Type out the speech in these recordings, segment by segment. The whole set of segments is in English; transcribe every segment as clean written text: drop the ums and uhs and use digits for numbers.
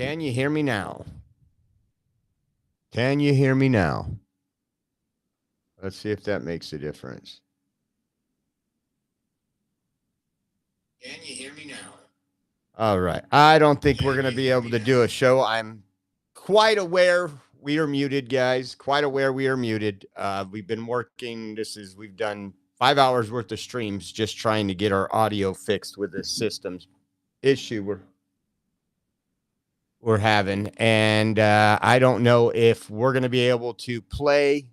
Can you hear me now? Can you hear me now? Let's see if that makes a difference. Can you hear me now? All right. I don't think we're going to be able to do a show. I'm quite aware we are muted, guys. Quite aware we are muted. We've been working. We've done 5 hours worth of streams just trying to get our audio fixed with the systems issue we're having. And I don't know if we're going to be able to play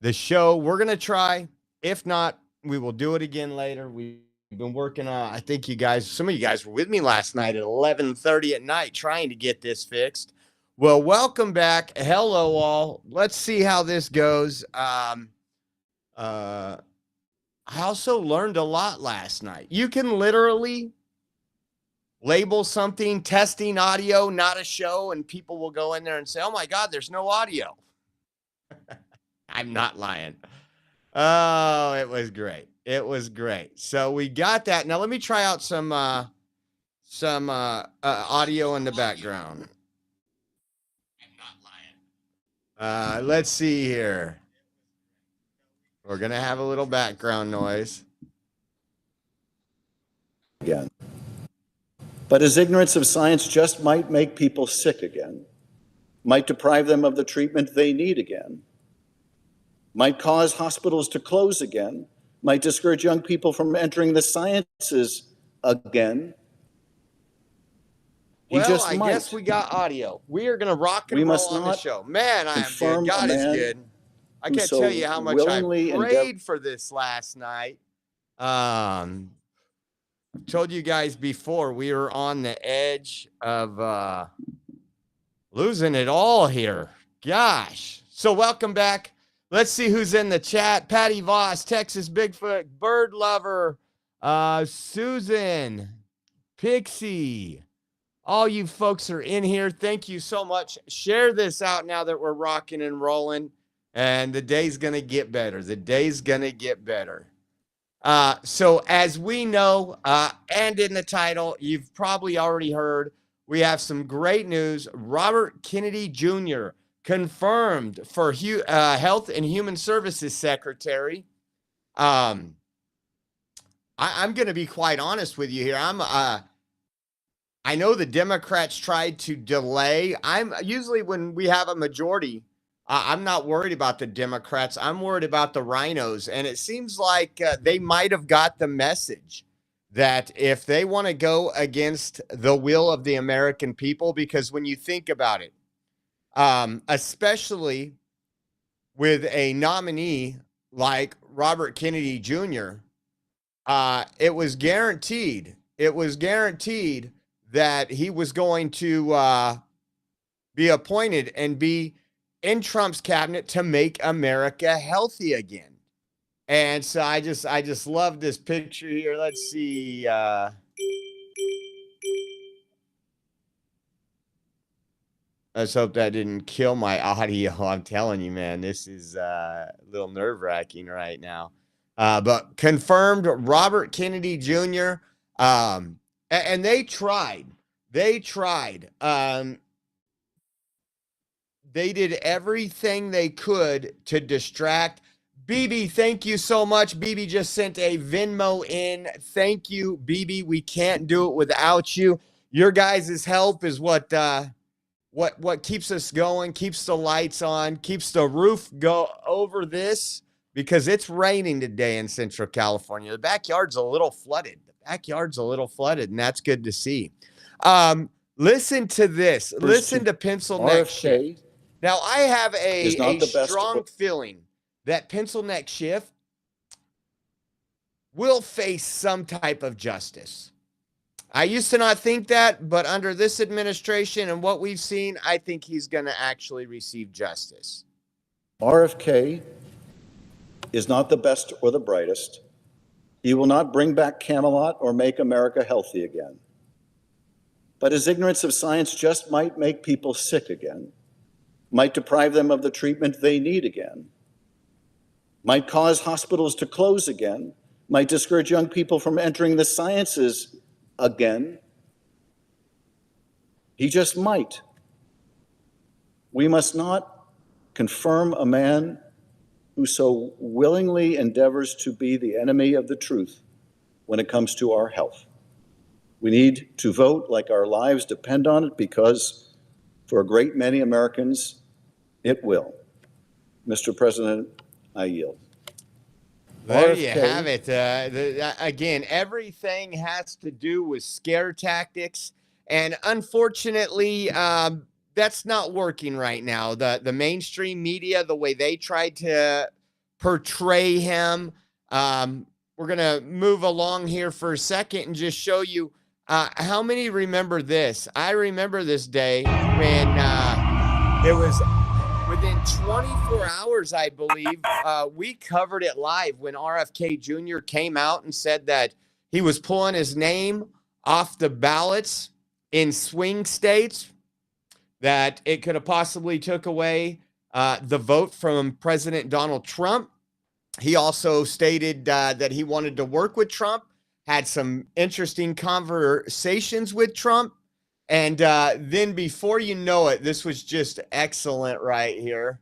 the show. We're going to try. If not, we will do it again later. We've been working on, I think some of you guys were with me last night at 11:30 at night trying to get this fixed. Well, welcome back. Hello, all. Let's see how this goes. I also learned a lot last night. You can literally label something testing audio, not a show, and people will go in there and say, oh my God, there's no audio. I'm not lying. Oh, it was great. It was great. So we got that. Now let me try out some audio in the background. I'm not lying. Let's see here. We're going to have a little background noise. Again. But his ignorance of science just might make people sick again, might deprive them of the treatment they need again, might cause hospitals to close again, might discourage young people from entering the sciences again. Well, I guess we got audio. We are going to rock and roll on the show. Man, I am good. God is good. I can't tell you how much I prayed for this last night. Told you guys before, we were on the edge of losing it all here. Gosh. So welcome back. Let's see who's in the chat. Patty Voss, Texas Bigfoot, Bird Lover, Susan, Pixie. All you folks are in here. Thank you so much. Share this out now that we're rocking and rolling. And the day's going to get better. The day's going to get better. So as we know, and in the title, you've probably already heard, we have some great news. Robert Kennedy Jr. confirmed for Health and Human Services Secretary. I'm going to be quite honest with you here. I know the Democrats tried to delay. I'm usually when we have a majority, I'm not worried about the Democrats. I'm worried about the rhinos. And it seems like they might have got the message that if they want to go against the will of the American people, because when you think about it, especially with a nominee like Robert Kennedy Jr., it was guaranteed that he was going to be appointed and be in Trump's cabinet to make America healthy again. And so I just love this picture here. Let's see. Let's hope that didn't kill my audio. I'm telling you, man, this is a little nerve-wracking right now. But confirmed Robert Kennedy Jr. And they tried. They did everything they could to distract. BB, thank you so much. BB just sent a Venmo in. Thank you, BB. We can't do it without you. Your guys' help is what keeps us going, keeps the lights on, keeps the roof go over this, because it's raining today in Central California. The backyard's a little flooded. And that's good to see. Listen to this. Listen to Pencil Neck Shift. Now, I have a strong feeling that Pencil Neck Shift will face some type of justice. I used to not think that, but under this administration and what we've seen, I think he's going to actually receive justice. RFK is not the best or the brightest. He will not bring back Camelot or make America healthy again. But his ignorance of science just might make people sick again, might deprive them of the treatment they need again, might cause hospitals to close again, might discourage young people from entering the sciences again. He just might. We must not confirm a man who so willingly endeavors to be the enemy of the truth when it comes to our health. We need to vote like our lives depend on it, because for a great many Americans, it will. Mr. President, I yield. There you have it. Again, everything has to do with scare tactics. And unfortunately, that's not working right now. The mainstream media, the way they tried to portray him. We're going to move along here for a second and just show you how many remember this. I remember this day when it was within 24 hours, I believe, we covered it live when RFK Jr. came out and said that he was pulling his name off the ballots in swing states, that it could have possibly took away the vote from President Donald Trump. He also stated that he wanted to work with Trump, had some interesting conversations with Trump. And then before you know it, this was just excellent right here.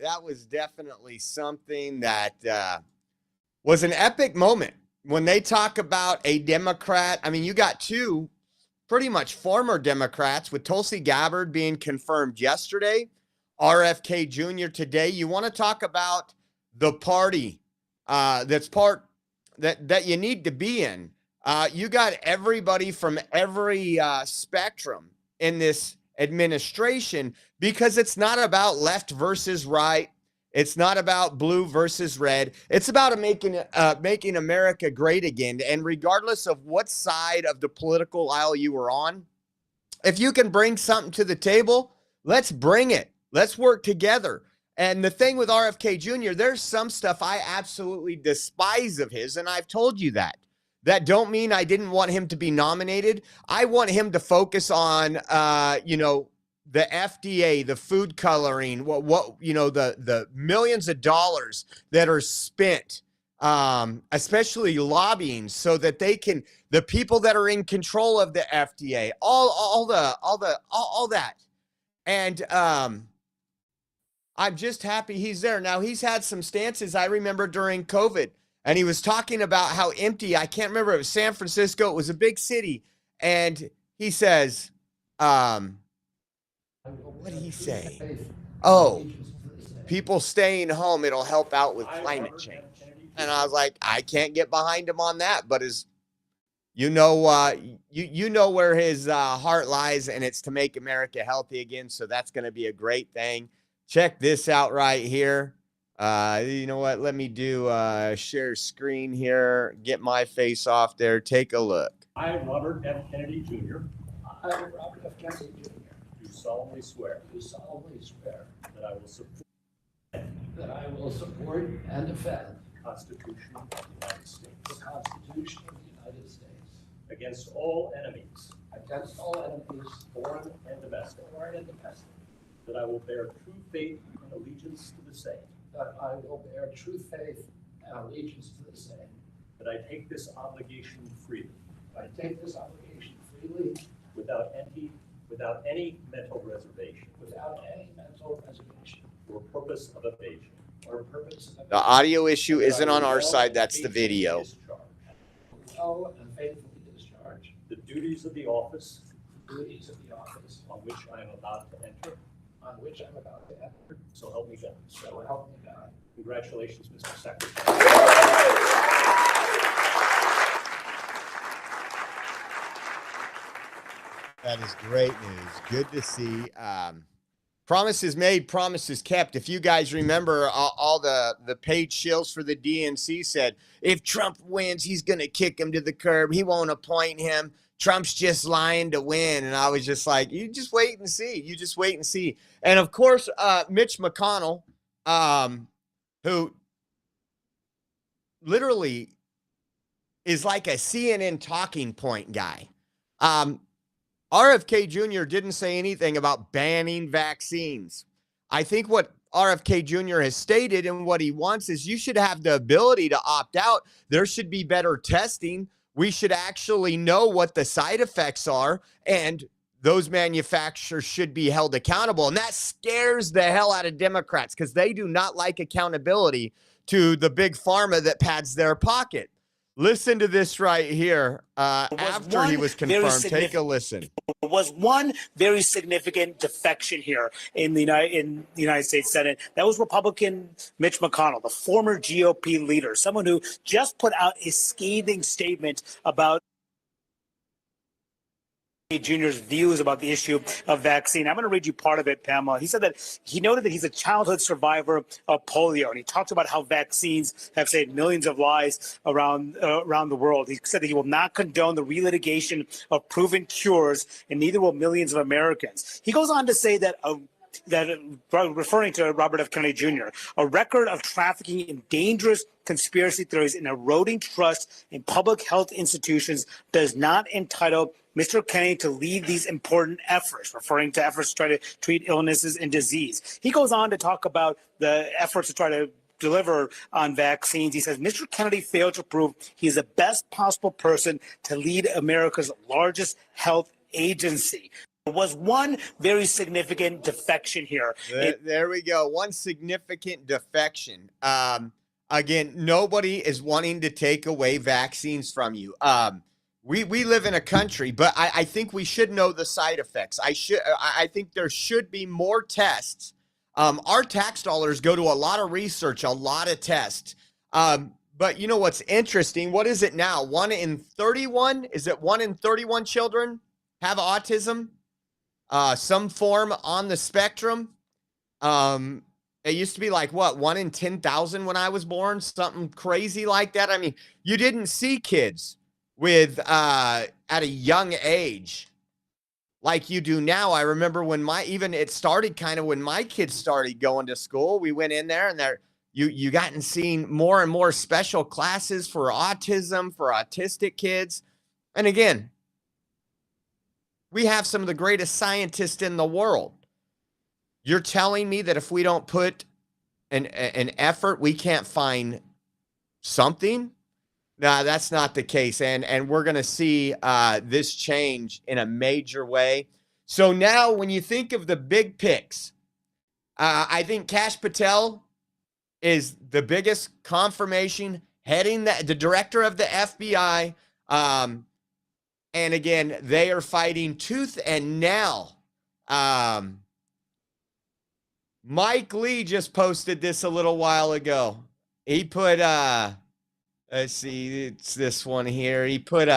That was definitely something that was an epic moment. When they talk about a Democrat, I mean, you got two pretty much former Democrats, with Tulsi Gabbard being confirmed yesterday, RFK Jr. today. You want to talk about the party that's part that you need to be in. You got everybody from every spectrum in this administration, because it's not about left versus right. It's not about blue versus red. It's about making America great again. And regardless of what side of the political aisle you are on, if you can bring something to the table, let's bring it. Let's work together. And the thing with RFK Jr., there's some stuff I absolutely despise of his, and I've told you that. That don't mean I didn't want him to be nominated. I want him to focus on, the FDA, the food coloring, the millions of dollars that are spent, especially lobbying, so that they can, the people that are in control of the FDA, all that. And I'm just happy he's there. Now, he's had some stances, I remember, during COVID. And he was talking about how empty, I can't remember, it was San Francisco, it was a big city. And he says, what did he say? Oh, people staying home, it'll help out with climate change. And I was like, I can't get behind him on that. But you know where his heart lies, and it's to make America healthy again. So that's going to be a great thing. Check this out right here. You know what? Let me do share screen here. Get my face off there. Take a look. I, Robert F. Kennedy Jr. I, Robert F. Kennedy Jr. Do solemnly swear Do solemnly swear that I will support and defend the Constitution of the United States the Constitution of the United States against all enemies, against all enemies, foreign and domestic, that I will bear true faith and allegiance to the same, that I will bear true faith and allegiance to the same. that I take this obligation freely, I take this obligation freely without any mental reservation without any mental reservation or purpose of evasion. or purpose of The audio issue isn't on our side. That's the video. well and faithfully discharge The duties of the office the duties of the office on which I am about to enter. on which I'm about to enter. So help me God. So help me God. Congratulations, Mr. Secretary. That is great news. Good to see. Promises made, promises kept. If you guys remember, all the paid shills for the DNC said, if Trump wins, he's going to kick him to the curb. He won't appoint him. Trump's just lying to win. And I was just like, you just wait and see. You just wait and see. And of course, Mitch McConnell, who literally is like a CNN talking point guy. RFK Jr. didn't say anything about banning vaccines. I think what RFK Jr. has stated and what he wants is you should have the ability to opt out. There should be better testing. We should actually know what the side effects are, and those manufacturers should be held accountable. And that scares the hell out of Democrats because they do not like accountability to the big pharma that pads their pocket. Listen to this right here. After he was confirmed, take a listen. Was one very significant defection here in the United States Senate. That was Republican Mitch McConnell, the former GOP leader, someone who just put out a scathing statement about Jr.'s views about the issue of vaccine. I'm going to read you part of it, Pamela. He said that he noted that he's a childhood survivor of polio, and he talked about how vaccines have saved millions of lives around the world. He said that he will not condone the relitigation of proven cures, and neither will millions of Americans. He goes on to say that referring to Robert F. Kennedy Jr., a record of trafficking in dangerous conspiracy theories and eroding trust in public health institutions does not entitle Mr. Kennedy to lead these important efforts, referring to efforts to try to treat illnesses and disease. He goes on to talk about the efforts to try to deliver on vaccines. He says, Mr. Kennedy failed to prove he is the best possible person to lead America's largest health agency. There was one very significant defection here. There we go. One significant defection. Again, nobody is wanting to take away vaccines from you. We live in a country, but I think we should know the side effects. I think there should be more tests. Our tax dollars go to a lot of research, a lot of tests. But you know what's interesting? What is it now? 1 in 31? Is it 1 in 31 children have autism? Some form on the spectrum. It used to be like, what, 1 in 10,000 when I was born? Something crazy like that. I mean, you didn't see kids with at a young age like you do now. I remember when it started kind of when my kids started going to school. We went in there and you gotten seen more and more special classes for autism, for autistic kids. And again, we have some of the greatest scientists in the world. You're telling me that if we don't put an effort, we can't find something? No, that's not the case. And we're going to see this change in a major way. So now when you think of the big picks, I think Kash Patel is the biggest confirmation, heading the director of the FBI. And again, they are fighting tooth and nail. Mike Lee just posted this a little while ago. He put, let's see, it's this one here. He put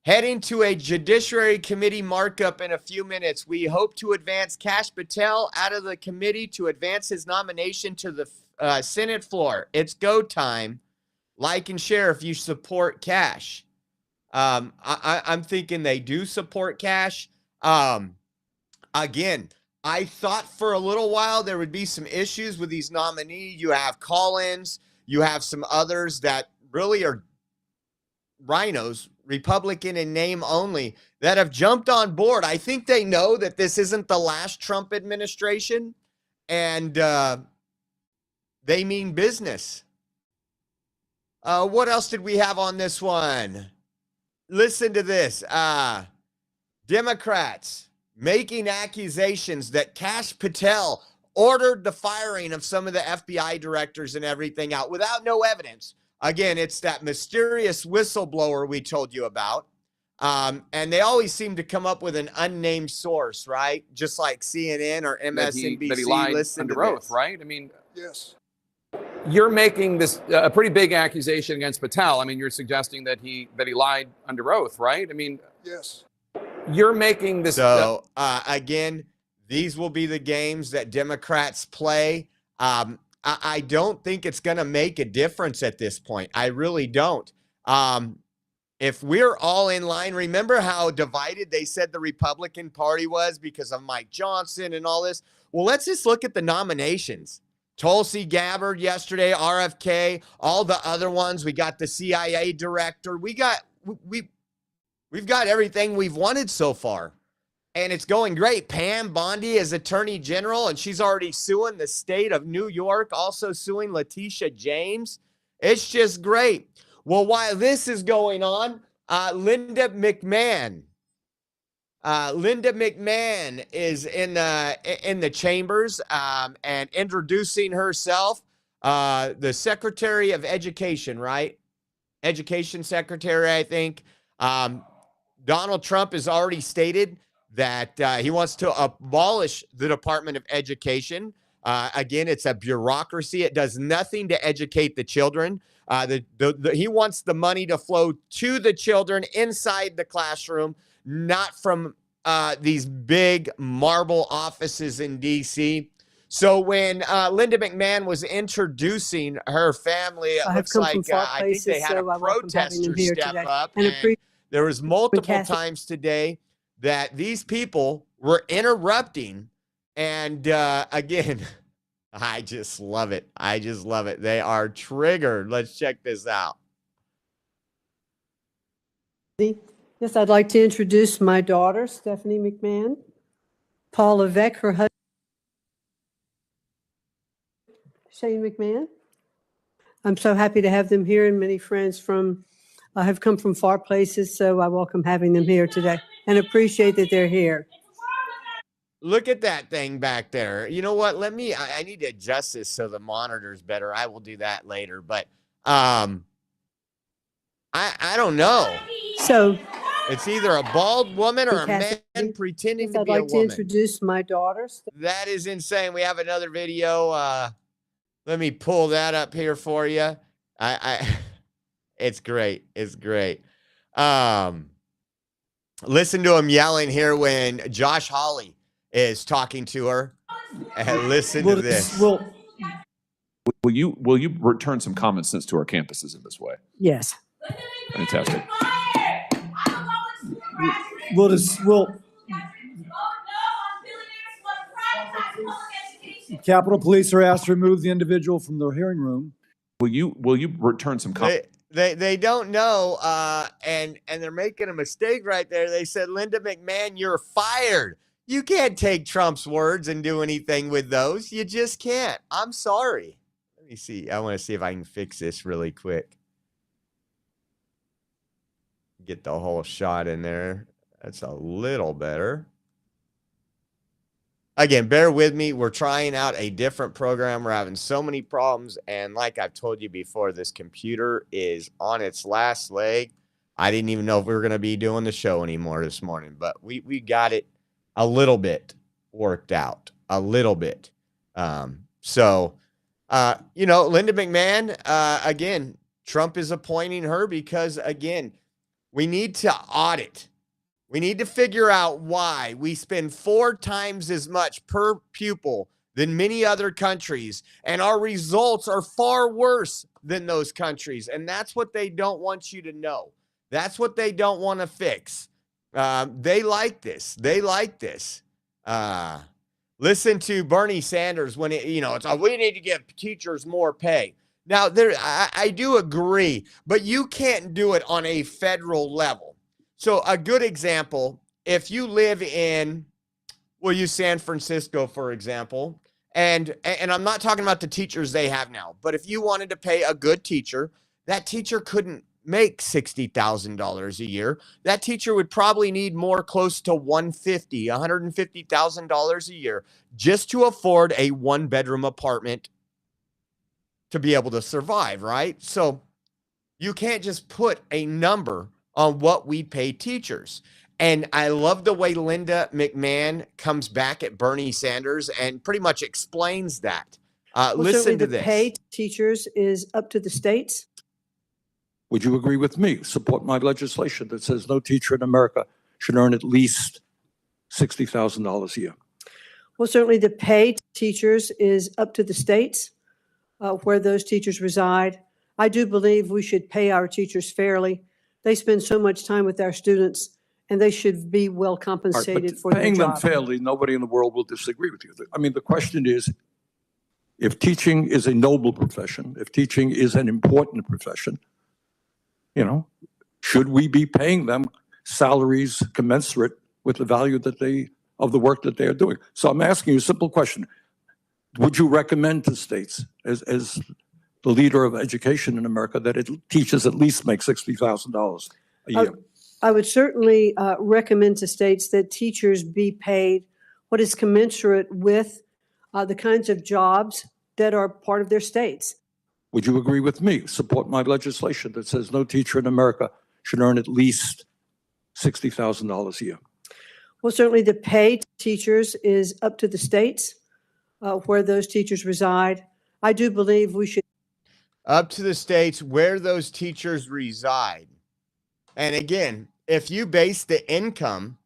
heading to a Judiciary Committee markup in a few minutes. We hope to advance Kash Patel out of the committee to advance his nomination to the Senate floor. It's go time. Like and share if you support Kash. I'm thinking they do support Kash. Again, I thought for a little while there would be some issues with these nominees. You have Collins. You have some others that really are rhinos, Republican in name only, that have jumped on board. I think they know that this isn't the last Trump administration, and they mean business. What else did we have on this one? Listen to this. Democrats making accusations that Kash Patel ordered the firing of some of the FBI directors and everything out without no evidence. Again, it's that mysterious whistleblower we told you about. And they always seem to come up with an unnamed source, right? Just like CNN or MSNBC. That he lied Listen under to oath, this. right? I mean, Yes. you're making this a pretty big accusation against Patel. I mean, you're suggesting that he lied under oath, right? I mean, Yes. you're making this. So again, These will be the games that Democrats play. I don't think it's going to make a difference at this point. I really don't. If we're all in line, remember how divided they said the Republican Party was because of Mike Johnson and all this? Well, let's just look at the nominations. Tulsi Gabbard yesterday, RFK, all the other ones. We got the CIA director. We've got everything we've wanted so far. And it's going great. Pam Bondi is Attorney General, and she's already suing the state of New York, also suing Letitia James. It's just great. Well, while this is going on, Linda McMahon is in the chambers and introducing herself, the Secretary of Education, right? Education Secretary, I think. Donald Trump has already stated that he wants to abolish the Department of Education. Again, it's a bureaucracy. It does nothing to educate the children. He wants the money to flow to the children inside the classroom, not from these big marble offices in D.C. So when Linda McMahon was introducing her family, it looks like I think they had a protester step up. And there was multiple times today that these people were interrupting. And again, I just love it. I just love it. They are triggered. Let's check this out. Yes, I'd like to introduce my daughter, Stephanie McMahon, Paul Levesque, her husband, Shane McMahon. I'm so happy to have them here, and many friends have come from far places, so I welcome having them here today and appreciate that they're here. Look at that thing back there. You know what? I need to adjust this so the monitor's better. I will do that later, but I don't know. So it's either a bald woman or a man pretending to be a woman. I'd like to introduce my daughter. That is insane. We have another video. Let me pull that up here for you. It's great. It's great. Listen to him yelling here when Josh Hawley is talking to her. And listen to this. Will you return some common sense to our campuses in this way? Yes. Fantastic. Capitol Police are asked to remove the individual from the hearing room. Will you return some They don't know, and they're making a mistake right there. They said, Linda McMahon, you're fired. You can't take Trump's words and do anything with those. You just can't. I'm sorry. Let me see. I want to see if I can fix this really quick. Get the whole shot in there. That's a little better. Again, bear with me. We're trying out a different program. We're having so many problems. And like I've told you before, this computer is on its last leg. I didn't even know if we were going to be doing the show anymore this morning, but we got it a little bit worked out, a little bit. Linda McMahon, again, Trump is appointing her because, again, we need to audit. We need to figure out why we spend 4 times as much per pupil than many other countries, and our results are far worse than those countries. And that's what they don't want you to know. That's what they don't want to fix. They like this. They like this. Listen to Bernie Sanders when it's we need to give teachers more pay. Now, I do agree, but you can't do it on a federal level. So a good example, if you live in, we'll use San Francisco, for example, and I'm not talking about the teachers they have now, but if you wanted to pay a good teacher, that teacher couldn't make $60,000 a year. That teacher would probably need more close to $150,000 a year just to afford a 1-bedroom apartment to be able to survive, right? So you can't just put a number on what we pay teachers. And I love the way Linda McMahon comes back at Bernie Sanders and pretty much explains that. Listen to this. The pay to teachers is up to the states. Would you agree with me? Support my legislation that says no teacher in America should earn at least $60,000 a year. Well, certainly the pay to teachers is up to the states where those teachers reside. I do believe we should pay our teachers fairly. They spend so much time with our students, and they should be well All right, compensated but for their paying them job. fairly, nobody in the world will disagree with you. I mean, the question is, if teaching is a noble profession, if teaching is an important profession, you know, should we be paying them salaries commensurate with the value that of the work that they are doing? So I'm asking you a simple question. Would you recommend to states, as the leader of education in America, that teachers at least make $60,000 a year? I would certainly recommend to states that teachers be paid what is commensurate with the kinds of jobs that are part of their states. Would you agree with me? Support my legislation that says no teacher in America should earn at least $60,000 a year. Well, certainly the pay to teachers is up to the states where those teachers reside. I do believe we should. Up to the states where those teachers reside. And again, if you base the income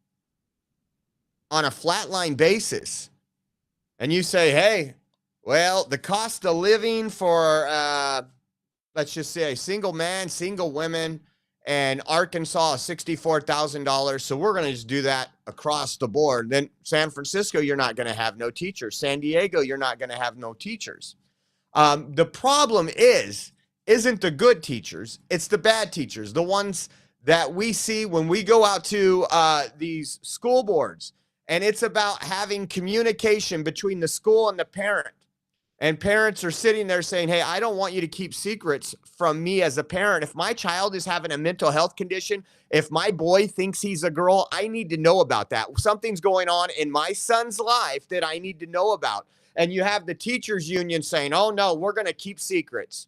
on a flatline basis and you say, hey, well, the cost of living for, let's just say, single man, single women, and Arkansas is $64,000. So we're going to just do that across the board. Then San Francisco, you're not going to have no teachers. San Diego, you're not going to have no teachers. The problem isn't the good teachers. It's the bad teachers, the ones that we see when we go out to these school boards. And it's about having communication between the school and the parent. And parents are sitting there saying, hey, I don't want you to keep secrets from me as a parent. If my child is having a mental health condition, if my boy thinks he's a girl, I need to know about that. Something's going on in my son's life that I need to know about. And you have the teachers union saying, oh, no, we're going to keep secrets.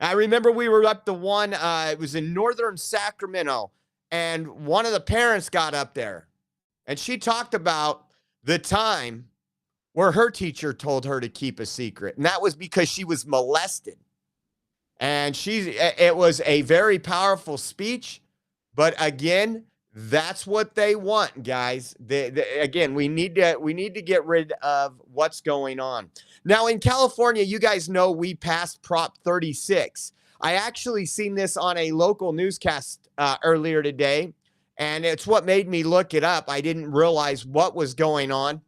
I remember we were up to one, it was in northern Sacramento, and one of the parents got up there, and she talked about the time where her teacher told her to keep a secret. And that was because she was molested. And it was a very powerful speech. But again, that's what they want, guys. Again, we need to get rid of what's going on. Now in California, you guys know we passed Prop 36. I actually seen this on a local newscast earlier today. And it's what made me look it up. I didn't realize what was going on.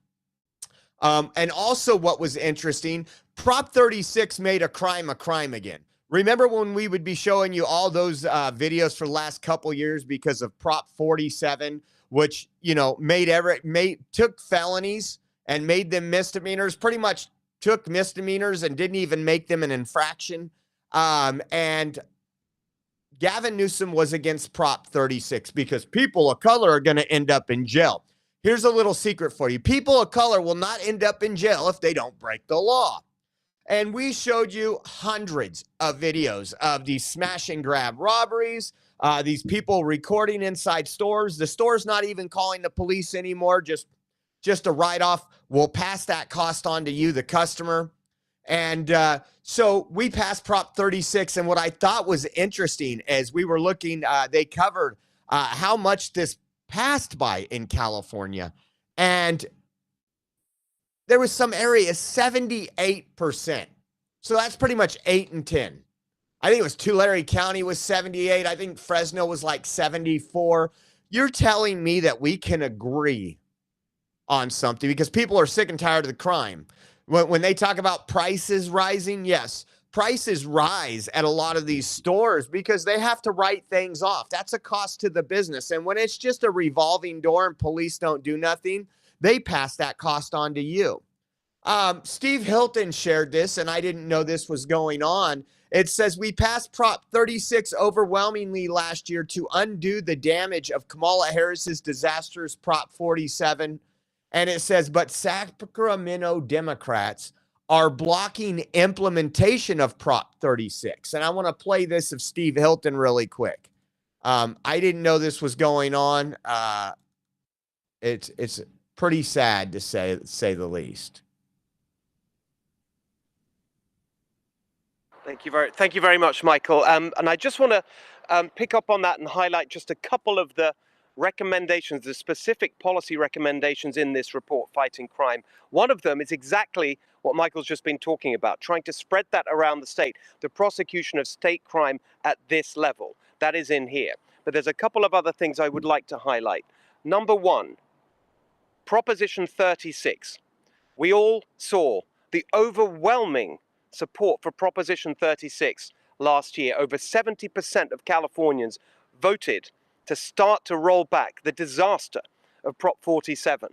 And also what was interesting, Prop 36 made a crime again. Remember when we would be showing you all those videos for the last couple years because of Prop 47, which, you know, took felonies and made them misdemeanors, pretty much took misdemeanors and didn't even make them an infraction. And Gavin Newsom was against Prop 36 because people of color are going to end up in jail. Here's a little secret for you. People of color will not end up in jail if they don't break the law. And we showed you hundreds of videos of these smash and grab robberies, these people recording inside stores. The store's not even calling the police anymore, just a write-off. We'll pass that cost on to you, the customer. And so we passed Prop 36. And what I thought was interesting as we were looking, they covered how much this passed by in California, and there was some areas 78%. So that's pretty much 8 and 10. I think it was Tulare County was 78. I think Fresno was like 74. You're telling me that we can agree on something because people are sick and tired of the crime. When they talk about prices rising, yes, prices rise at a lot of these stores because they have to write things off. That's a cost to the business. And when it's just a revolving door and police don't do nothing, they pass that cost on to you. Steve Hilton shared this, and I didn't know this was going on. It says we passed Prop 36 overwhelmingly last year to undo the damage of Kamala Harris's disastrous Prop 47. And it says, but Sacramento Democrats are blocking implementation of Prop 36. And I want to play this of Steve Hilton really quick. I didn't know this was going on. It's pretty sad to say the least. Thank you very much, Michael. And I just want to pick up on that and highlight just a couple of the recommendations, the specific policy recommendations in this report, Fighting Crime. One of them is exactly what Michael's just been talking about, trying to spread that around the state, the prosecution of state crime at this level. That is in here. But there's a couple of other things I would like to highlight. Number one, Proposition 36. We all saw the overwhelming support for Proposition 36 last year. Over 70% of Californians voted to start to roll back the disaster of Prop 47.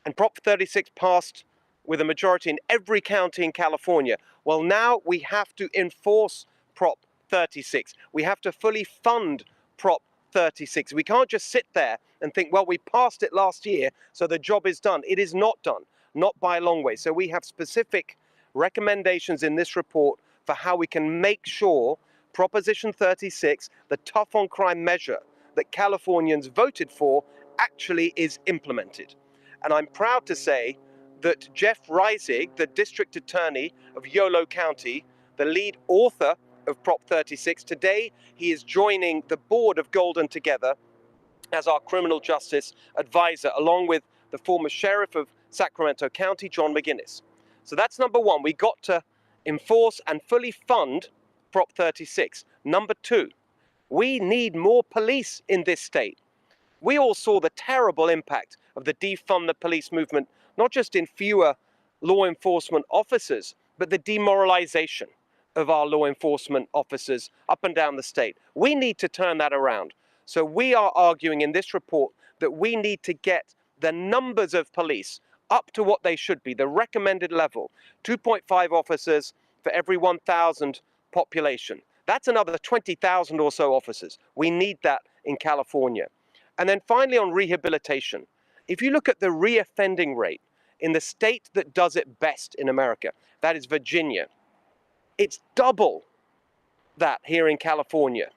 And Prop 36 passed with a majority in every county in California. Well, now we have to enforce Prop 36. We have to fully fund Prop 36. We can't just sit there and think, well, we passed it last year, so the job is done. It is not done, not by a long way. So we have specific recommendations in this report for how we can make sure Proposition 36, the tough on crime measure that Californians voted for, actually is implemented. And I'm proud to say that Jeff Reisig, the district attorney of Yolo County, the lead author of Prop 36, today he is joining the board of Golden Together as our criminal justice advisor, along with the former sheriff of Sacramento County, John McGinnis. So that's number one. We got to enforce and fully fund Prop 36. Number two, we need more police in this state. We all saw the terrible impact of the defund the police movement, not just in fewer law enforcement officers, but the demoralization of our law enforcement officers up and down the state. We need to turn that around. So we are arguing in this report that we need to get the numbers of police up to what they should be, the recommended level, 2.5 officers for every 1,000 population. That's another 20,000 or so officers. We need that in California. And then finally on rehabilitation, if you look at the reoffending rate in the state that does it best in America, that is Virginia, it's double that here in California.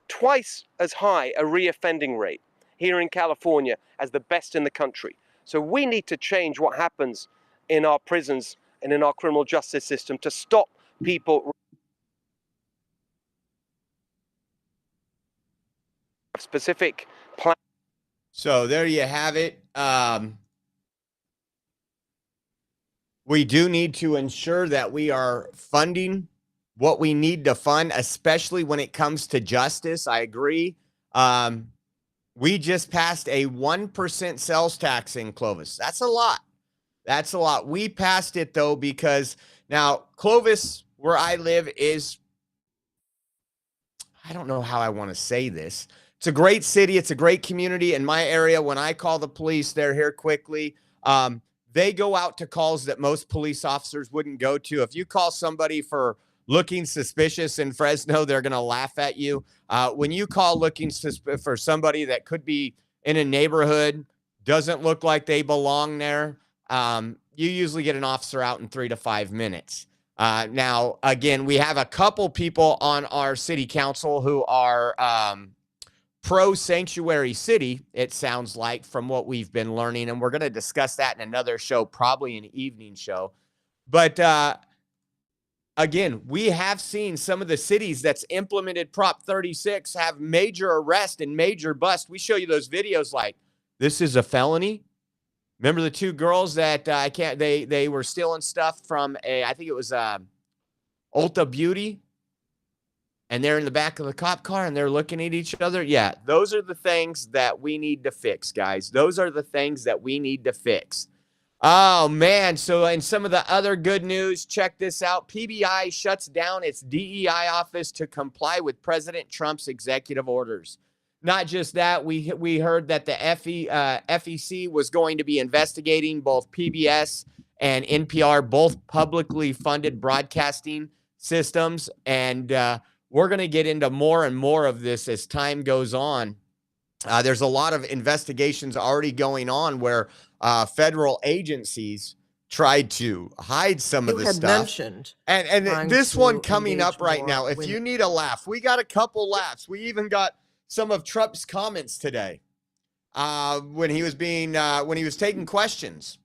Twice as high a reoffending rate here in California as the best in the country. So we need to change what happens in our prisons and in our criminal justice system to stop people. Specific plan. So there you have it. We do need to ensure that we are funding what we need to fund, especially when it comes to justice. I agree. We just passed a 1% sales tax in Clovis. That's a lot. That's a lot. We passed it, though, because now Clovis, where I live, is, I don't know how I want to say this. It's a great city. It's a great community. In my area, when I call the police, they're here quickly. They go out to calls that most police officers wouldn't go to. If you call somebody for looking suspicious in Fresno, they're going to laugh at you. When you call looking for somebody that could be in a neighborhood, doesn't look like they belong there, you usually get an officer out in 3 to 5 minutes. Now, again, we have a couple people on our city council who are pro-sanctuary city, it sounds like, from what we've been learning. And we're going to discuss that in another show, probably an evening show. But again, we have seen some of the cities that's implemented Prop 36 have major arrest and major bust. We show you those videos like, this is a felony. Remember the two girls that they were stealing stuff from I think it was Ulta Beauty, and they're in the back of the cop car and they're looking at each other. Yeah, those are the things that we need to fix, guys. Those are the things that we need to fix. Oh, man. So in some of the other good news, check this out. PBI shuts down its DEI office to comply with President Trump's executive orders. Not just that, we heard that the FEC was going to be investigating both PBS and NPR, both publicly funded broadcasting systems. And we're going to get into more and more of this as time goes on. There's a lot of investigations already going on where federal agencies tried to hide some of the stuff. Mentioned and this one coming up right now, if you need a laugh, we got a couple laughs. We even got some of Trump's comments today when he was taking questions.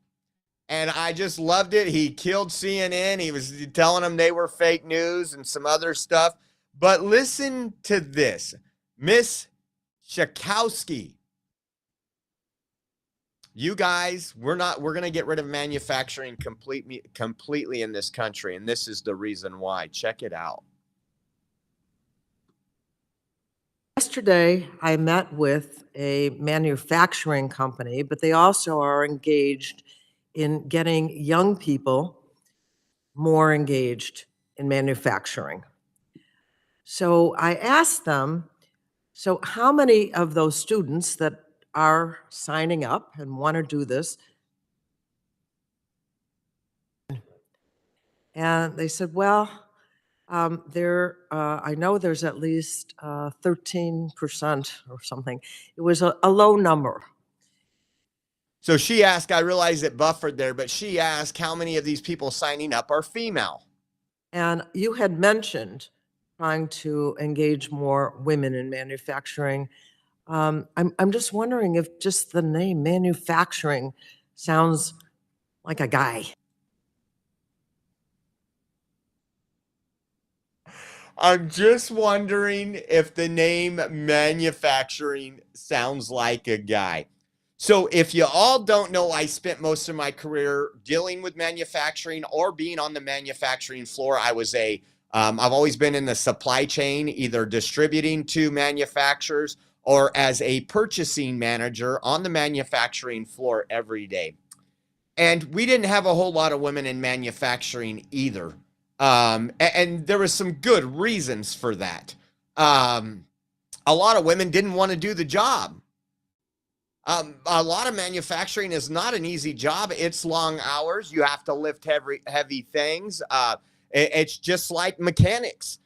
And I just loved it. He killed CNN. He was telling them they were fake news and some other stuff. But listen to this. Miss Schakowsky you guys, we're going to get rid of manufacturing completely in this country. And this is the reason why. Check it out. Yesterday, I met with a manufacturing company, but they also are engaged in getting young people more engaged in manufacturing. So I asked them, so how many of those students that are signing up and want to do this? And they said, well, I know there's at least 13% or something. It was a low number. So she asked, I realize it buffered there, but she asked how many of these people signing up are female. And you had mentioned trying to engage more women in manufacturing. I'm just wondering if just the name manufacturing sounds like a guy. I'm just wondering if the name manufacturing sounds like a guy. So if you all don't know, I spent most of my career dealing with manufacturing or being on the manufacturing floor. I've always been in the supply chain, either distributing to manufacturers or as a purchasing manager on the manufacturing floor every day. And we didn't have a whole lot of women in manufacturing either. And there was some good reasons for that. A lot of women didn't want to do the job. A lot of manufacturing is not an easy job. It's long hours. You have to lift heavy things. It's just like mechanics.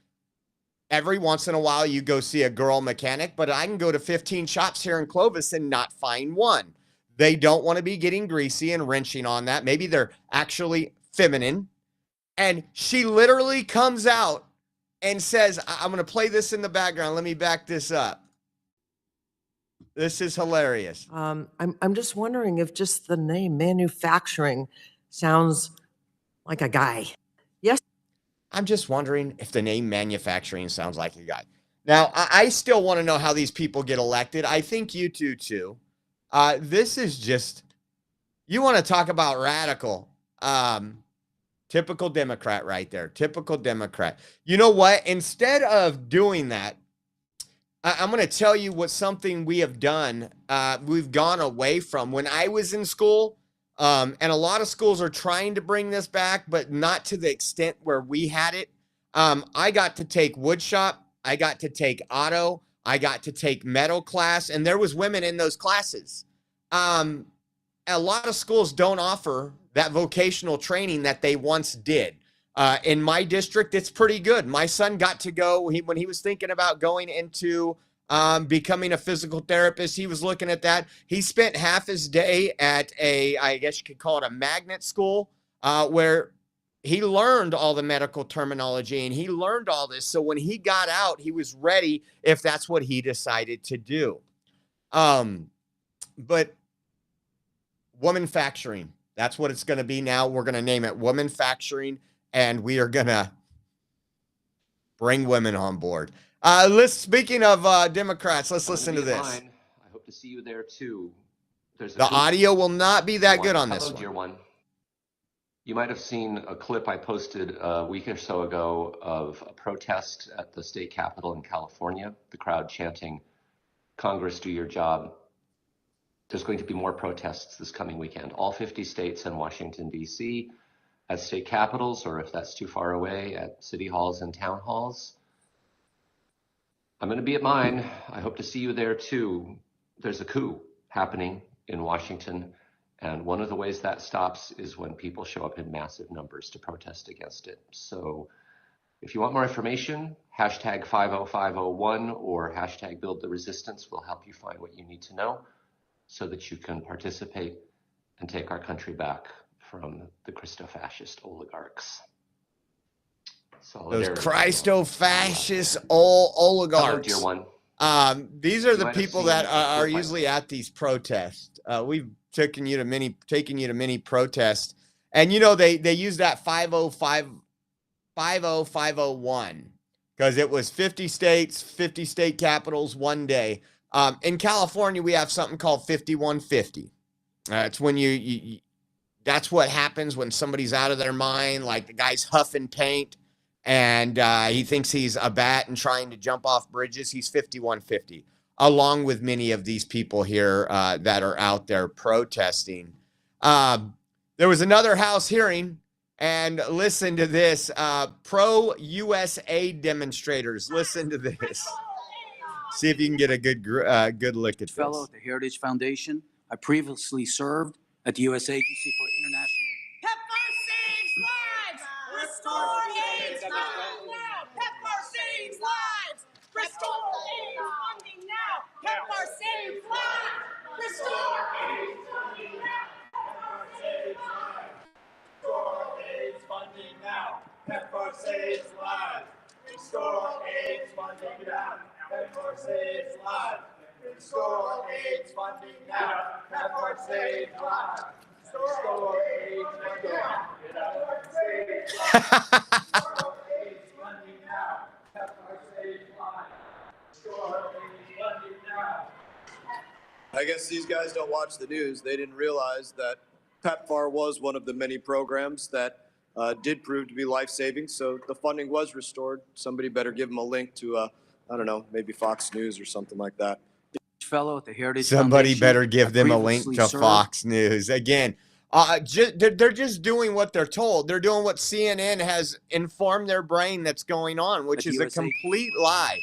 Every once in a while, you go see a girl mechanic, but I can go to 15 shops here in Clovis and not find one. They don't want to be getting greasy and wrenching on that. Maybe they're actually feminine. And she literally comes out and says, I'm going to play this in the background. Let me back this up. This is hilarious. I'm just wondering if just the name manufacturing sounds like a guy. Yes. I'm just wondering if the name manufacturing sounds like a guy. Now, I still want to know how these people get elected. I think you do too. This is just, you want to talk about radical. Typical Democrat right there. Typical Democrat. You know what? Instead of doing that, I'm going to tell you what something we have done. We've gone away from when I was in school. And a lot of schools are trying to bring this back, but not to the extent where we had it. I got to take wood shop. I got to take auto. I got to take metal class. And there was women in those classes. A lot of schools don't offer that vocational training that they once did. In my district, it's pretty good. My son got to go, when he was thinking about going into becoming a physical therapist, he was looking at that. He spent half his day at I guess you could call it a magnet school, where he learned all the medical terminology and he learned all this. So when he got out, he was ready if that's what he decided to do. But womanfacturing, that's what it's going to be now. We're going to name it womanfacturing, and we are going to bring women on board. Speaking of Democrats, let's listen to this. I hope to see you there too. The audio will not be that good on this one. Dear one. You might have seen a clip I posted a week or so ago of a protest at the state capitol in California, the crowd chanting, "Congress, do your job." There's going to be more protests this coming weekend. All 50 states and Washington, D.C. at state capitals, or if that's too far away, at city halls and town halls. I'm going to be at mine. I hope to see you there too. There's a coup happening in Washington, and one of the ways that stops is when people show up in massive numbers to protest against it. So if you want more information, hashtag 50501 or hashtag build the resistance will help you find what you need to know so that you can participate and take our country back from the Christo-fascist oligarchs. Those Christo-fascist oligarchs. Hello, dear one. These are the people that are usually at these protests. We've taken you to many protests, and you know they use that 50501 because it was 50 states, 50 state capitals one day. In California, we have something called 5150. It's when you that's what happens when somebody's out of their mind, like the guy's huffing paint and he thinks he's a bat and trying to jump off bridges. He's 5150, along with many of these people here that are out there protesting. There was another House hearing, and listen to this. Pro-USA demonstrators. Listen to this. See if you can get a good look at this. Fellow at the Heritage Foundation. I previously served at the U.S. Agency for International. PEPFAR saves lives. Restore AIDS funding now. PEPFAR saves lives. Restore AIDS funding now. PEPFAR saves lives. Restore AIDS funding now. PEPFAR saves lives. Restore AIDS funding now. PEPFAR saves lives. Restore AIDS funding now. PEPFAR saves lives. Restore AIDS funding now. PEPFAR saves lives. Restore AIDS funding now. PEPFAR saves lives. Restore AIDS funding now. PEPFAR saves lives. Restore AIDS funding now. I guess these guys don't watch the news. They didn't realize that PEPFAR was one of the many programs that did prove to be life-saving. So the funding was restored. Somebody better give them a link to, I don't know, maybe Fox News or something like that. Fellow at the Heritage Somebody Foundation. better give them a link previously to served- Fox News. Again, they're just doing what they're told. They're doing what CNN has informed their brain that's going on, which is a complete lie.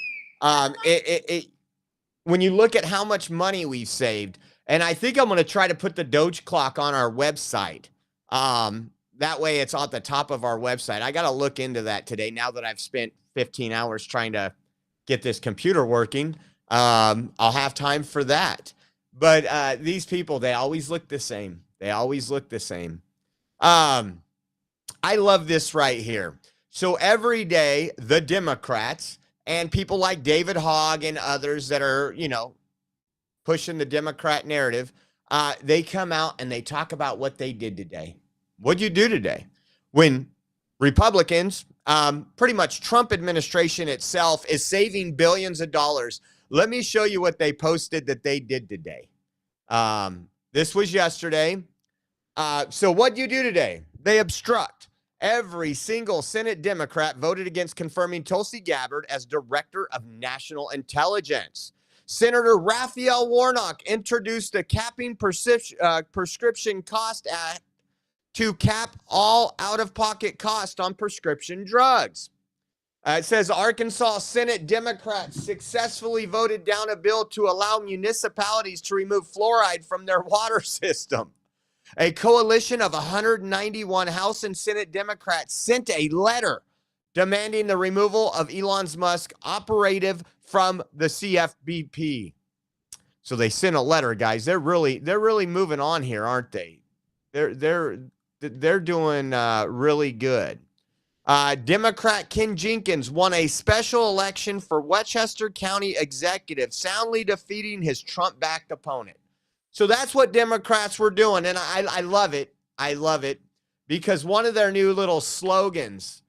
When you look at how much money we've saved, and I think I'm going to try to put the DOGE clock on our website. That way it's at the top of our website. I got to look into that today now that I've spent 15 hours trying to get this computer working. I'll have time for that. But these people, they always look the same. They always look the same. I love this right here. So every day, the Democrats and people like David Hogg and others that are, pushing the Democrat narrative, they come out and they talk about what they did today. What'd you do today? When Republicans, pretty much Trump administration itself, is saving billions of dollars. Let me show you what they posted that they did today. This was yesterday. So what'd you do today? They obstruct. Every single Senate Democrat voted against confirming Tulsi Gabbard as Director of National Intelligence. Senator Raphael Warnock introduced a capping prescription cost act to cap all out-of-pocket costs on prescription drugs. It says Arkansas Senate Democrats successfully voted down a bill to allow municipalities to remove fluoride from their water system. A coalition of 191 House and Senate Democrats sent a letter demanding the removal of Elon Musk operative from the CFBP. So they sent a letter, guys. They're really moving on here, aren't they? They're doing really good. Democrat Ken Jenkins won a special election for Westchester County executive, soundly defeating his Trump-backed opponent. So that's what Democrats were doing, and I love it. I love it because one of their new little slogans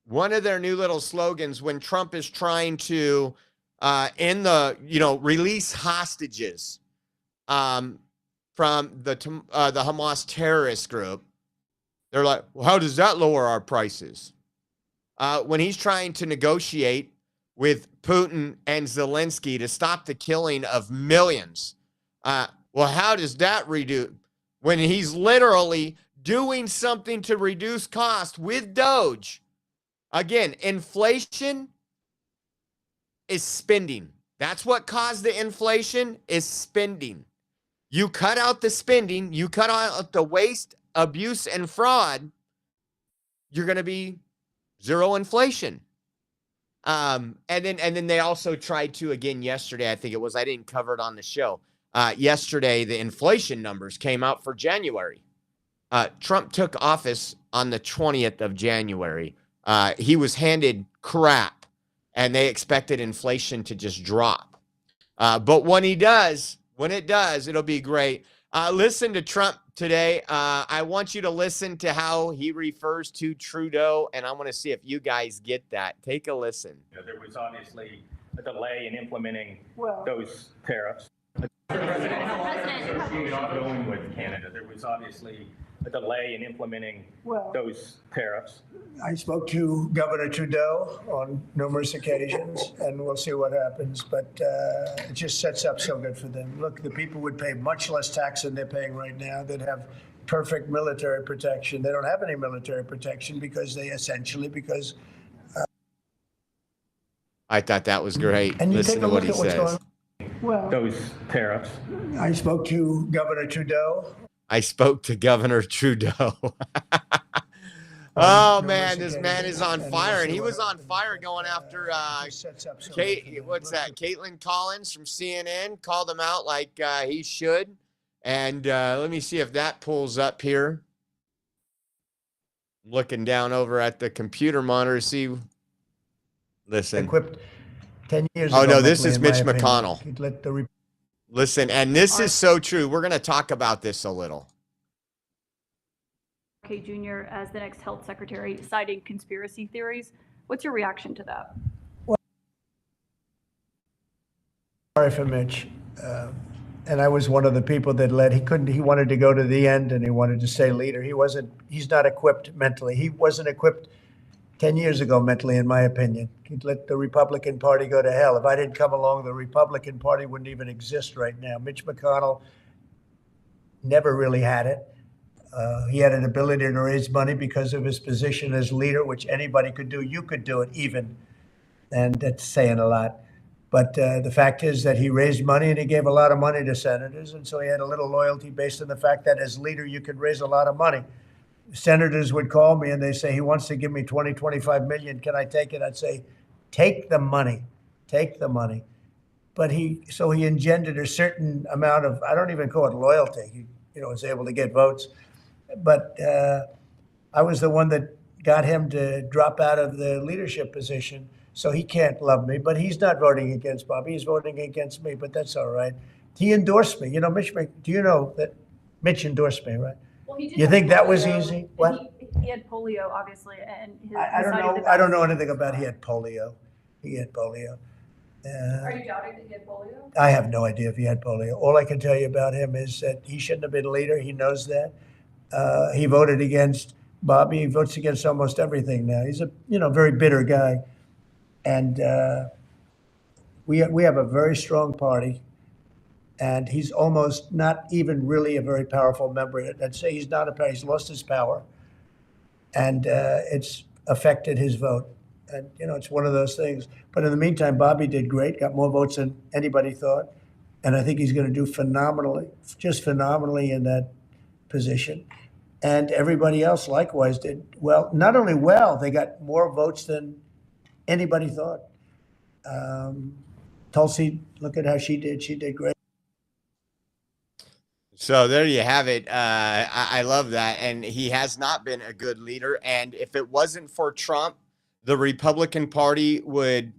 when Trump is trying to release hostages from the Hamas terrorist group, they're like, well, how does that lower our prices? When he's trying to negotiate with Putin and Zelensky to stop the killing of millions, well, how does that reduce? When he's literally doing something to reduce cost with DOGE. Again, inflation is spending. That's what caused the inflation, is spending. You cut out the spending, you cut out the waste, abuse, and fraud, you're going to be zero inflation. And then they also tried to, again, yesterday, I think it was, I didn't cover it on the show. Yesterday, the inflation numbers came out for January. Trump took office on the 20th of January. He was handed crap, and they expected inflation to just drop. But when it does, it'll be great. Listen to Trump today. I want you to listen to how he refers to Trudeau, and I want to see if you guys get that. Take a listen. There was obviously a delay in implementing those tariffs. Going with Canada, there was obviously a delay in implementing those tariffs. I spoke to Governor Trudeau on numerous occasions, and we'll see what happens. But it just sets up so good for them. Look, the people would pay much less tax than they're paying right now. They'd have perfect military protection. They don't have any military protection because I thought that was great. And you Listen take to a what look he at what's going says. on. Those tariffs. I spoke to Governor Trudeau. I spoke to Governor Trudeau. Oh man, this man is on fire, and he was on fire going after Caitlin Collins from CNN. Called him out like he should. And let me see if that pulls up here. I'm looking down over at the computer monitor to see. Listen. Equipped 10 years ago. Oh no, mentally, this is in my Mitch opinion. McConnell. He'd let the Listen, and this is so true. We're going to talk about this a little. RFK Jr. as the next health secretary, citing conspiracy theories. What's your reaction to that? Sorry for Mitch. And I was one of the people that led. He wanted to go to the end, and he wanted to stay leader. He's not equipped mentally. He wasn't equipped 10 years ago mentally, in my opinion. He'd let the Republican Party go to hell. If I didn't come along, the Republican Party wouldn't even exist right now. Mitch McConnell never really had it. He had an ability to raise money because of his position as leader, which anybody could do. You could do it even. And that's saying a lot. But the fact is that he raised money and he gave a lot of money to senators. And so he had a little loyalty based on the fact that as leader, you could raise a lot of money. Senators would call me and they say, he wants to give me 20, 25 million. Can I take it? I'd say, take the money. Take the money. But he engendered a certain amount of, I don't even call it loyalty. He was able to get votes. But I was the one that got him to drop out of the leadership position. So he can't love me, but he's not voting against Bobby. He's voting against me, but that's all right. He endorsed me. Mitch, do you know that Mitch endorsed me, right? Well, he did. You think that was easy? What? He had polio, obviously, and I don't know anything about he had polio. He had polio. Are you doubting that he had polio? I have no idea if he had polio. All I can tell you about him is that he shouldn't have been leader. He knows that. He voted against Bobby. He votes against almost everything now. He's a very bitter guy. And we have a very strong party, and he's almost not even really a very powerful member. I'd say he's not he's lost his power, and it's affected his vote. And it's one of those things. But in the meantime, Bobby did great, got more votes than anybody thought, and I think he's going to do phenomenally, just phenomenally in that position. And everybody else likewise did well. Not only well, they got more votes than anybody thought. Tulsi, look at how she did. She did great. So there you have it. I love that. And he has not been a good leader. And if it wasn't for Trump, the Republican Party would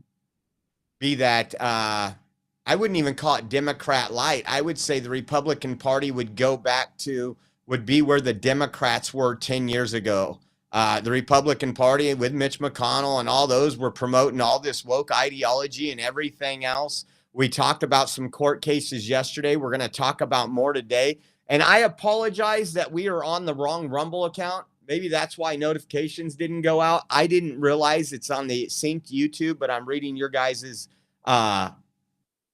be that, I wouldn't even call it Democrat light. I would say the Republican Party would be where the Democrats were 10 years ago. The Republican Party with Mitch McConnell and all those were promoting all this woke ideology and everything else. We talked about some court cases yesterday. We're going to talk about more today. And I apologize that we are on the wrong Rumble account. Maybe that's why notifications didn't go out. I didn't realize it's on the synced YouTube, but I'm reading your guys's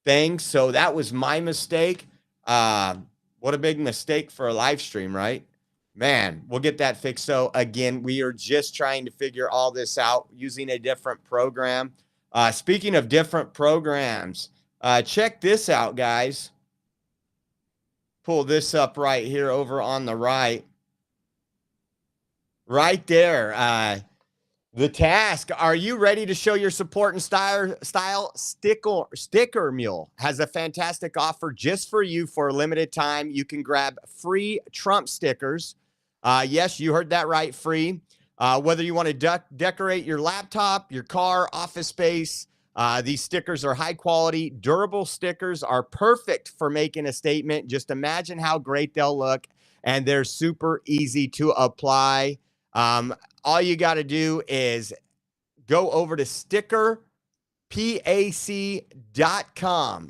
thing. So that was my mistake. What a big mistake for a live stream, right? Man, we'll get that fixed. So again, we are just trying to figure all this out using a different program. Speaking of different programs, check this out, guys. Pull this up right here over on the right. Right there. The task. Are you ready to show your support and style? Sticker Mule has a fantastic offer just for you for a limited time. You can grab free Trump stickers. Yes, you heard that right. Free. Whether you want to decorate your laptop, your car, office space, these stickers are high quality, durable stickers are perfect for making a statement. Just imagine how great they'll look, and they're super easy to apply. All you got to do is go over to PAC.com,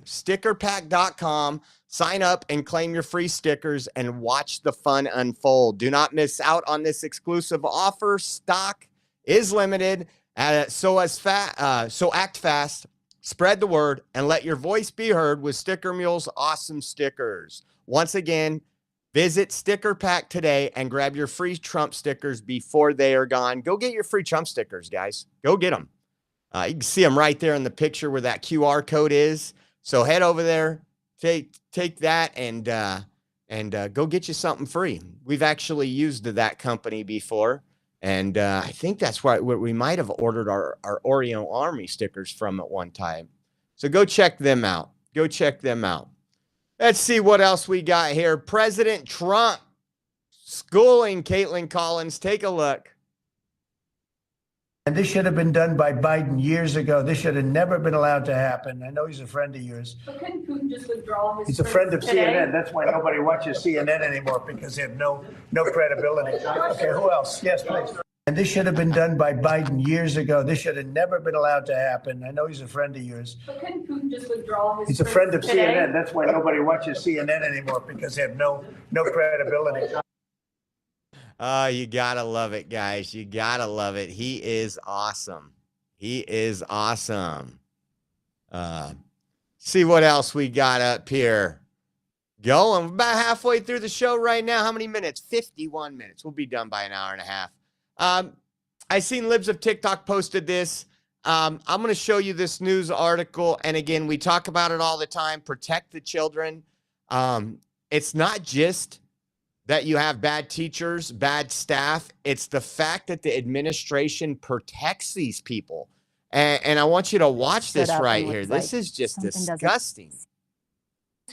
stickerpack.com. Sign up and claim your free stickers and watch the fun unfold. Do not miss out on this exclusive offer. Stock is limited. So act fast, spread the word, and let your voice be heard with Sticker Mule's awesome stickers. Once again, visit Sticker Pack today and grab your free Trump stickers before they are gone. Go get your free Trump stickers, guys. Go get them. You can see them right there in the picture where that QR code is. So head over there, take that, and go get you something free. We've actually used that company before, and I think that's why we might have ordered our Oreo Army stickers from at one time. So go check them out. Go check them out. Let's see what else we got here. President Trump schooling Caitlin Collins. Take a look. And this should have been done by Biden years ago. This should have never been allowed to happen. I know he's a friend of yours. But couldn't Putin just withdraw his He's a friend of today? CNN. That's why nobody watches CNN anymore, because they have no credibility. Okay, who else? Yes, please. And this should have been done by Biden years ago. This should have never been allowed to happen. I know he's a friend of yours. But couldn't Putin just withdraw his He's a friend of today? CNN. That's why nobody watches CNN anymore, because they have no credibility. You gotta love it, guys. You gotta love it. He is awesome. He is awesome. See what else we got up here. Going about halfway through the show right now. How many minutes? 51 minutes. We'll be done by an hour and a half. I seen Libs of TikTok posted this. I'm going to show you this news article. And again, we talk about it all the time. Protect the children. It's not just that you have bad teachers, bad staff. It's the fact that the administration protects these people. And I want you to watch this right here. This is just disgusting.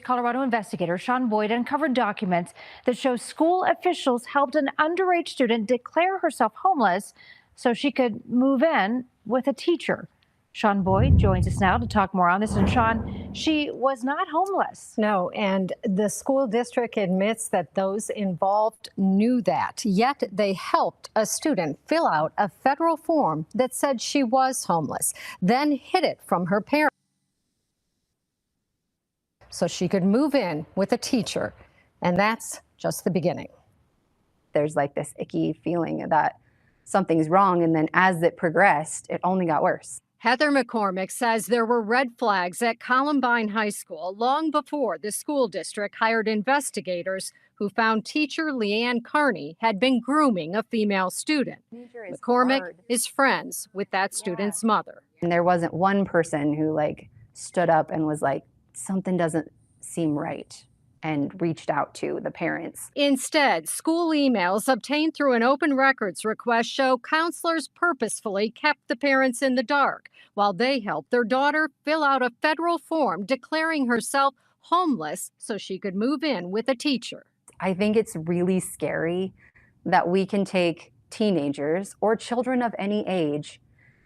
Colorado investigator Sean Boyd uncovered documents that show school officials helped an underage student declare herself homeless so she could move in with a teacher. Sean Boyd joins us now to talk more on this. And Sean, she was not homeless. No, and the school district admits that those involved knew that. Yet they helped a student fill out a federal form that said she was homeless, then hid it from her parents so she could move in with a teacher. And that's just the beginning. There's like this icky feeling that something's wrong. And then as it progressed, it only got worse. Heather McCormick says there were red flags at Columbine High School long before the school district hired investigators who found teacher Leanne Carney had been grooming a female student. McCormick is friends with that student's mother. And there wasn't one person who like stood up and was like, something doesn't seem right, and reached out to the parents. Instead, school emails obtained through an open records request show counselors purposefully kept the parents in the dark while they helped their daughter fill out a federal form declaring herself homeless so she could move in with a teacher. I think it's really scary that we can take teenagers or children of any age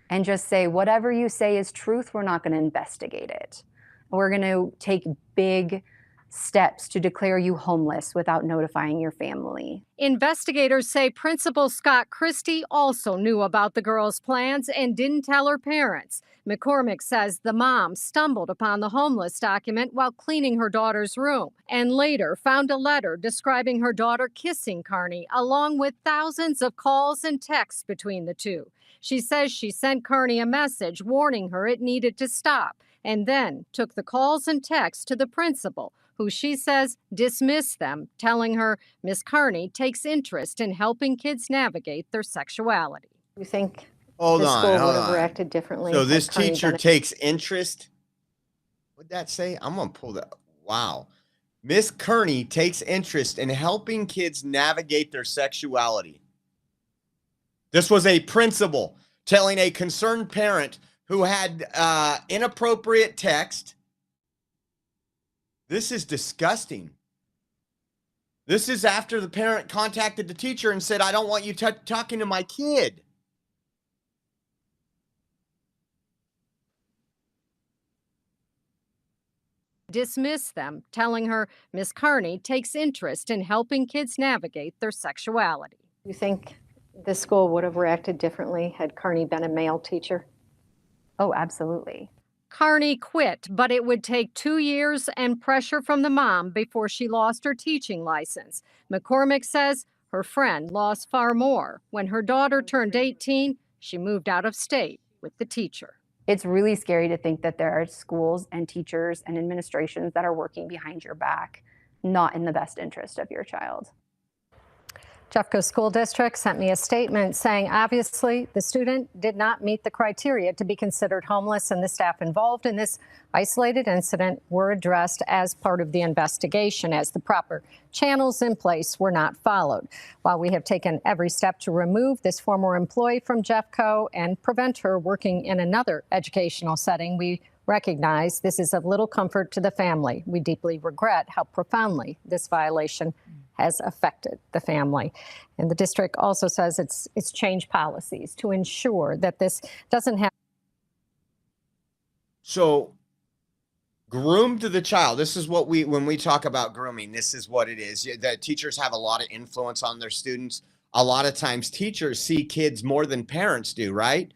and just say, whatever you say is truth, we're not going to investigate it. We're going to take big steps to declare you homeless without notifying your family. Investigators say Principal Scott Christie also knew about the girl's plans and didn't tell her parents. McCormick says the mom stumbled upon the homeless document while cleaning her daughter's room and later found a letter describing her daughter kissing Carney, along with thousands of calls and texts between the two. She says she sent Carney a message warning her it needed to stop, and then took the calls and texts to the principal, who she says dismissed them, telling her Miss Carney takes interest in helping kids navigate their sexuality. You think Hold the on, school hold would have on. reacted differently? So had this Carney teacher done it? takes interest. What'd that say? I'm going to pull that. Wow. Miss Kearney takes interest in helping kids navigate their sexuality. This was a principal telling a concerned parent who had inappropriate text. This is disgusting. This is after the parent contacted the teacher and said, I don't want you talking to my kid. Dismiss them, telling her Miss Carney takes interest in helping kids navigate their sexuality. You think the school would have reacted differently had Carney been a male teacher? Oh, absolutely. Carney quit, but it would take 2 years and pressure from the mom before she lost her teaching license. McCormick says her friend lost far more. When her daughter turned 18, she moved out of state with the teacher. It's really scary to think that there are schools and teachers and administrations that are working behind your back, not in the best interest of your child. Jeffco School District sent me a statement saying, obviously, the student did not meet the criteria to be considered homeless, and the staff involved in this isolated incident were addressed as part of the investigation, as the proper channels in place were not followed. While we have taken every step to remove this former employee from Jeffco and prevent her working in another educational setting, we recognize this is of little comfort to the family. We deeply regret how profoundly this violation has affected the family. And the district also says it's changed policies to ensure that this doesn't happen. So groom to the child. This is what when we talk about grooming, this is what it is. That teachers have a lot of influence on their students. A lot of times teachers see kids more than parents do, right?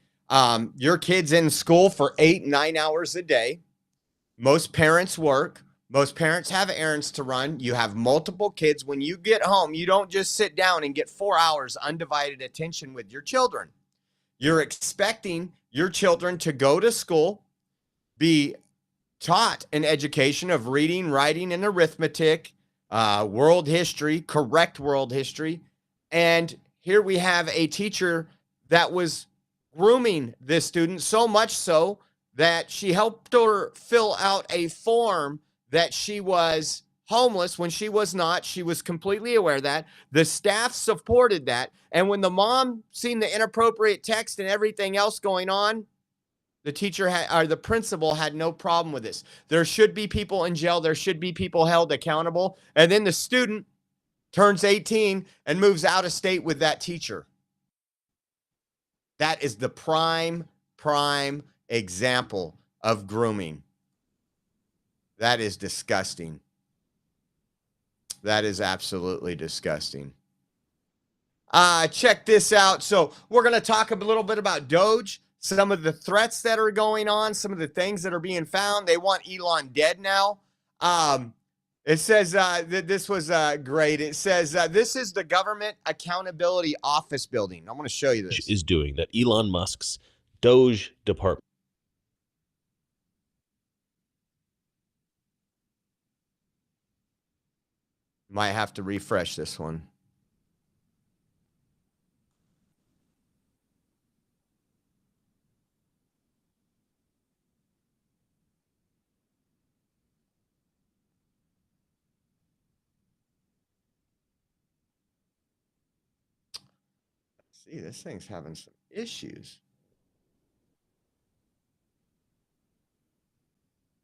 Your kid's in school for 8-9 hours a day. Most parents work. Most parents have errands to run. You have multiple kids. When you get home, you don't just sit down and get 4 hours undivided attention with your children. You're expecting your children to go to school, be taught an education of reading, writing, and arithmetic, world history, correct world history. And here we have a teacher that was grooming this student, so much so that she helped her fill out a form that she was homeless when she was not. She was completely aware of that. The staff supported that. And when the mom seen the inappropriate text and everything else going on, the teacher or the principal had no problem with this. There should be people in jail. There should be people held accountable. And then the student turns 18 and moves out of state with that teacher. That is the prime example of grooming. That is disgusting. That is absolutely disgusting. Check this out. So we're going to talk a little bit about DOGE, some of the threats that are going on, some of the things that are being found. They want Elon dead now. It says that this was great. It says this is the Government Accountability Office building. I'm going to show you this. Is doing that Elon Musk's DOGE department. Might have to refresh this one. See, this thing's having some issues.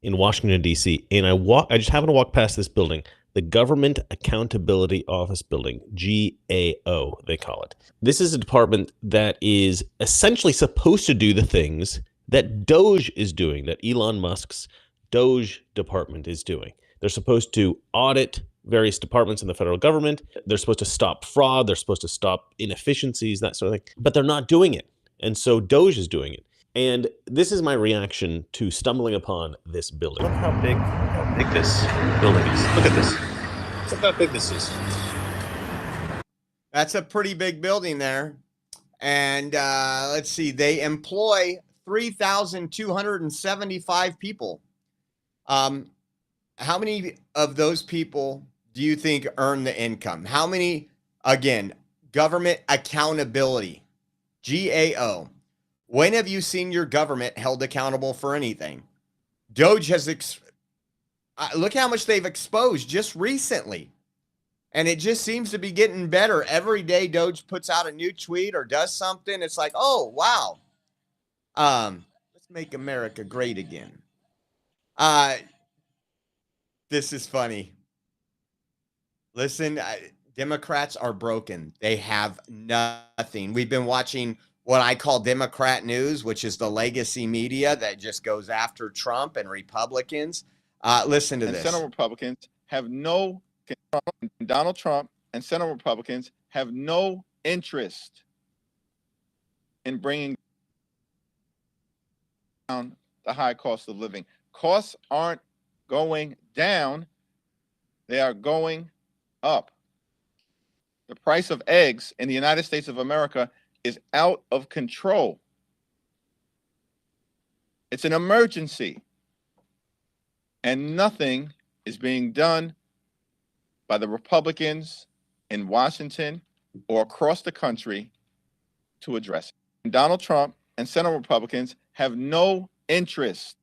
In Washington, D.C., and I just happened to walk past this building, the Government Accountability Office building, GAO, they call it. This is a department that is essentially supposed to do the things that DOGE is doing, that Elon Musk's DOGE department is doing. They're supposed to audit various departments in the federal government. They're supposed to stop fraud. They're supposed to stop inefficiencies, that sort of thing. But they're not doing it. And so DOGE is doing it. And this is my reaction to stumbling upon this building. Look how big this building is. Look at this. Look how big this is. That's a pretty big building there. And let's see, they employ 3,275 people. How many of those people do you think earn the income? How many, again, government accountability, GAO. When have you seen your government held accountable for anything? DOGE has, look how much they've exposed just recently. And it just seems to be getting better. Every day DOGE puts out a new tweet or does something. It's like, oh, wow. Let's make America great again. This is funny. Listen, Democrats are broken. They have nothing. We've been watching what I call Democrat news, which is the legacy media that just goes after Trump and Republicans. Listen to this. Senate Republicans have Donald Trump and Senate Republicans have no interest in bringing down the high cost of living. Costs aren't going down, they are going up. The price of eggs in the United States of America is out of control. It's an emergency. And nothing is being done by the Republicans in Washington or across the country to address it. And Donald Trump and Senate Republicans have no interest.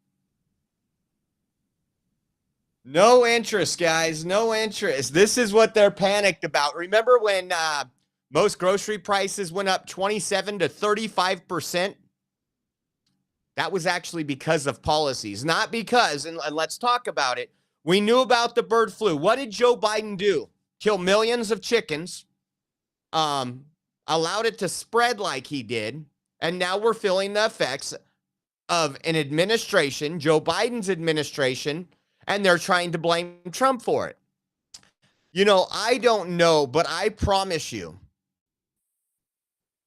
No interest, guys. No interest. This is what they're panicked about. Remember when most grocery prices went up 27 to 35%? That was actually because of policies, not because, and let's talk about it. We knew about the bird flu. What did Joe Biden do? Kill millions of chickens, allowed it to spread like he did, and now we're feeling the effects of an administration, Joe Biden's administration, and they're trying to blame Trump for it. You know, I don't know, but I promise you,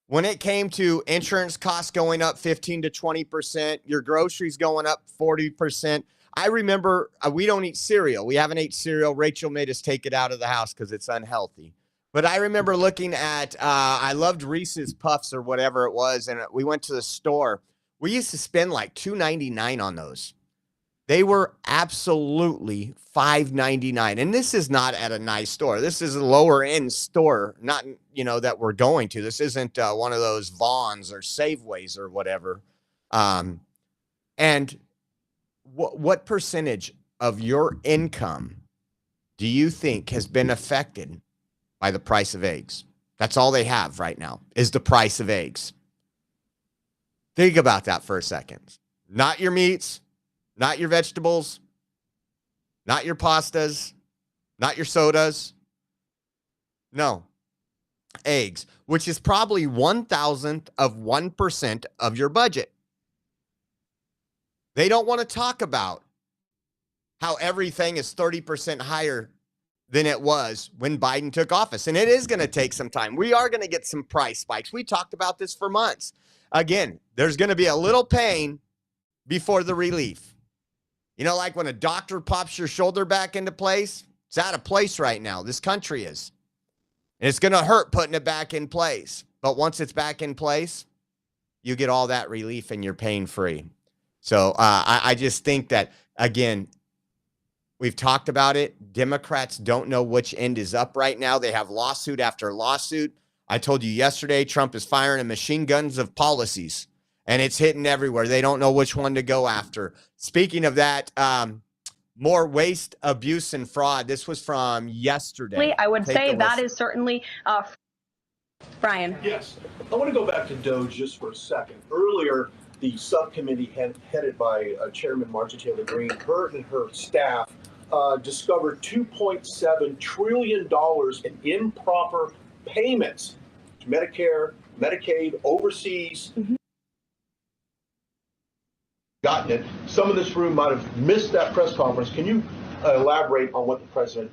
when it came to insurance costs going up 15 to 20%, your groceries going up 40%. I remember we don't eat cereal. We haven't ate cereal. Rachel made us take it out of the house because it's unhealthy. But I remember looking at, I loved Reese's Puffs or whatever it was, and we went to the store. We used to spend like $2.99 on those. They were absolutely $5.99. And this is not at a nice store. This is a lower end store, not, you know, that we're going to. This isn't one of those Vons or Safeways or whatever. And what percentage of your income do you think has been affected by the price of eggs? That's all they have right now is the price of eggs. Think about that for a second. Not your meats. Not your vegetables, not your pastas, not your sodas. No, eggs, which is probably 1,000th of 1% of your budget. They don't want to talk about how everything is 30% higher than it was when Biden took office. And it is going to take some time. We are going to get some price spikes. We talked about this for months. Again, there's going to be a little pain before the relief. You know, like when a doctor pops your shoulder back into place, it's out of place right now. This country is. And it's going to hurt putting it back in place. But once it's back in place, you get all that relief and you're pain free. So I just think that, again, we've talked about it. Democrats don't know which end is up right now. They have lawsuit after lawsuit. I told you yesterday, Trump is firing a machine guns of policies. And it's hitting everywhere. They don't know which one to go after. Speaking of that, more waste, abuse, and fraud. This was from yesterday. I would say that is certainly, Brian. Yes. I want to go back to DOGE just for a second. Earlier, the subcommittee headed by Chairman Marjorie Taylor Greene, her and her staff discovered $2.7 trillion in improper payments to Medicare, Medicaid, overseas. Gotten it. Some of this room might have missed that press conference. Can you elaborate on what the president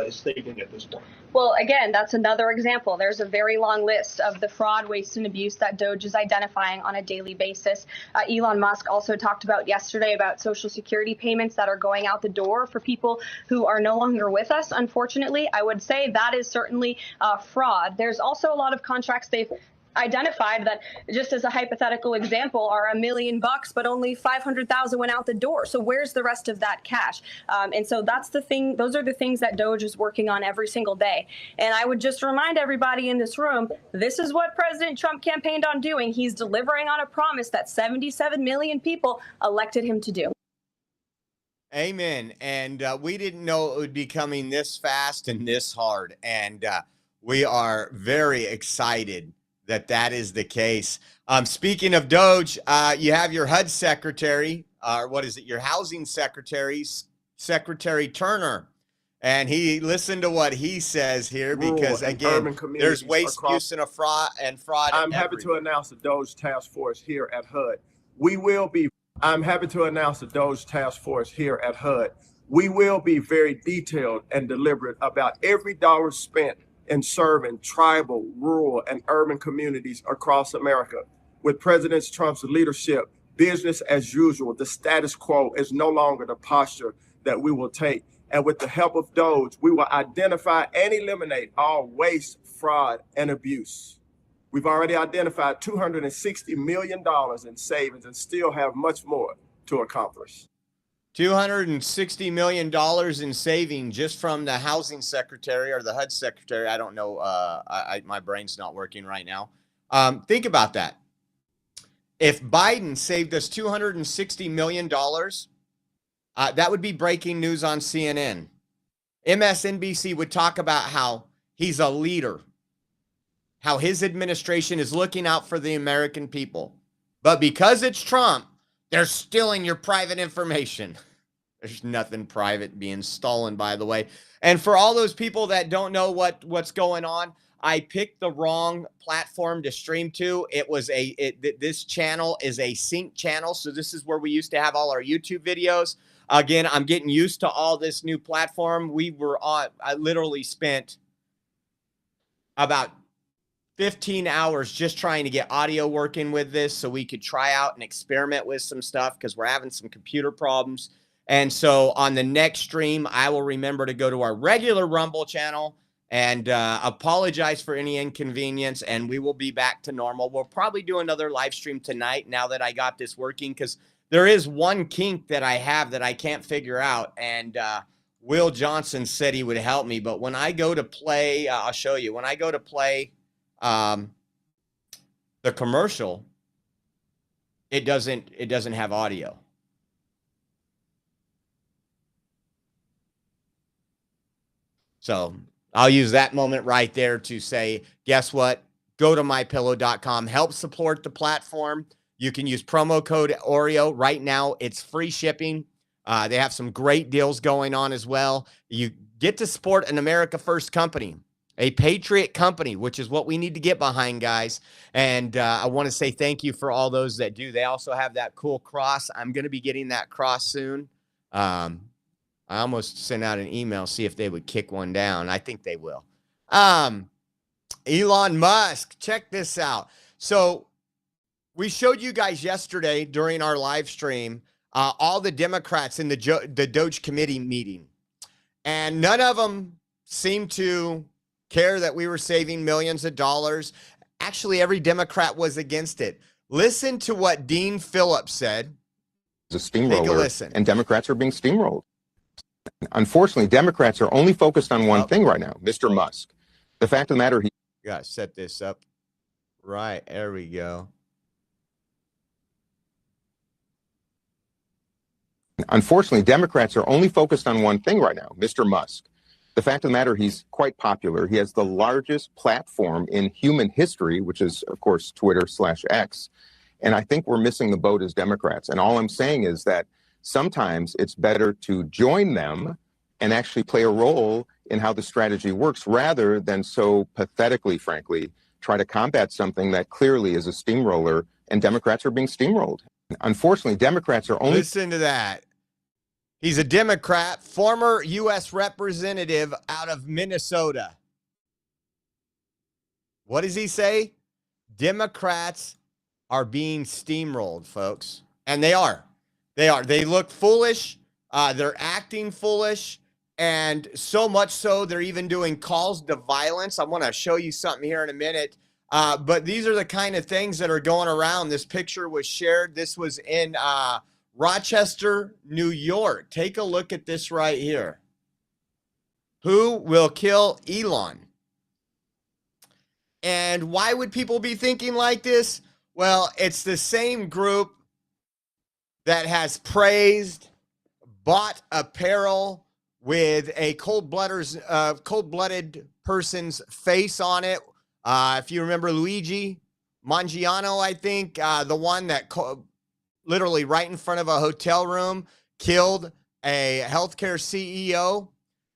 is thinking at this point? Well, again, that's another example. There's a very long list of the fraud, waste, and abuse that DOGE is identifying on a daily basis. Elon Musk also talked about yesterday about Social Security payments that are going out the door for people who are no longer with us. Unfortunately, I would say that is certainly fraud. There's also a lot of contracts they've identified that, just as a hypothetical example, are $1 million, but only 500,000 went out the door. So where's the rest of that cash? And so that's the thing. Those are the things that DOGE is working on every single day. And I would just remind everybody in this room, this is what President Trump campaigned on doing. He's delivering on a promise that 77 million people elected him to do. Amen. And we didn't know it would be coming this fast and this hard. And we are very excited that is the case. Speaking of DOGE, you have your HUD secretary, or what is it? Your housing secretary, Secretary Turner. And listen to what he says here, because again, there's waste, abuse, and fraud. I'm happy to announce the DOGE task force here at HUD. I'm happy to announce the DOGE task force here at HUD. We will be very detailed and deliberate about every dollar spent in serving tribal, rural, and urban communities across America. With President Trump's leadership, business as usual. The status quo is no longer the posture that we will take. And with the help of DOGE, we will identify and eliminate all waste, fraud, and abuse. We've already identified $260 million in savings and still have much more to accomplish. $260 million in saving just from the housing secretary or the HUD secretary. I don't know. My brain's not working right now. Think about that. If Biden saved us $260 million, that would be breaking news on CNN. MSNBC would talk about how he's a leader, how his administration is looking out for the American people. But because it's Trump, they're stealing your private information. There's nothing private being stolen, by the way. And for all those people that don't know what's going on, I picked the wrong platform to stream to. This channel is a sync channel. So this is where we used to have all our YouTube videos. Again, I'm getting used to all this new platform. I literally spent about 15 hours just trying to get audio working with this so we could try out and experiment with some stuff because we're having some computer problems. And so on the next stream, I will remember to go to our regular Rumble channel and apologize for any inconvenience, and we will be back to normal. We'll probably do another live stream tonight now that I got this working, because there is one kink that I have that I can't figure out, and Will Johnson said he would help me. But when I go to play, I'll show you. When I go to play the commercial, it doesn't have audio. So I'll use that moment right there to say, guess what? Go to mypillow.com. Help support the platform. You can use promo code Oreo. Right now, it's free shipping. They have some great deals going on as well. You get to support an America First company, a patriot company, which is what we need to get behind, guys. And I want to say thank you for all those that do. They also have that cool cross. I'm going to be getting that cross soon. I almost sent out an email, see if they would kick one down. I think they will. Elon Musk, check this out. So we showed you guys yesterday during our live stream all the Democrats in the DOGE committee meeting. And none of them seemed to care that we were saving millions of dollars. Actually, every Democrat was against it. Listen to what Dean Phillips said. It's a steamroller, and Democrats are being steamrolled. Unfortunately, Democrats are only focused on one thing right now, Mr. Musk. The fact of the matter, gotta set this up right. There we go. Unfortunately, Democrats are only focused on one thing right now, Mr. Musk. The fact of the matter, he's quite popular. He has the largest platform in human history, which is, of course, Twitter/X. And I think we're missing the boat as Democrats. And all I'm saying is that sometimes it's better to join them and actually play a role in how the strategy works rather than so pathetically, frankly, try to combat something that clearly is a steamroller, and Democrats are being steamrolled. Unfortunately, Democrats are only... Listen to that. He's a Democrat, former U.S. representative out of Minnesota. What does he say? Democrats are being steamrolled, folks. And they are. They are. They look foolish. They're acting foolish. And so much so, they're even doing calls to violence. I want to show you something here in a minute. But these are the kind of things that are going around. This picture was shared. This was in Rochester, New York. Take a look at this right here. Who will kill Elon? And why would people be thinking like this? Well, it's the same group that has praised, bought apparel with a cold-blooded person's face on it. If you remember Luigi Mangiano, I think, the one that literally right in front of a hotel room killed a healthcare CEO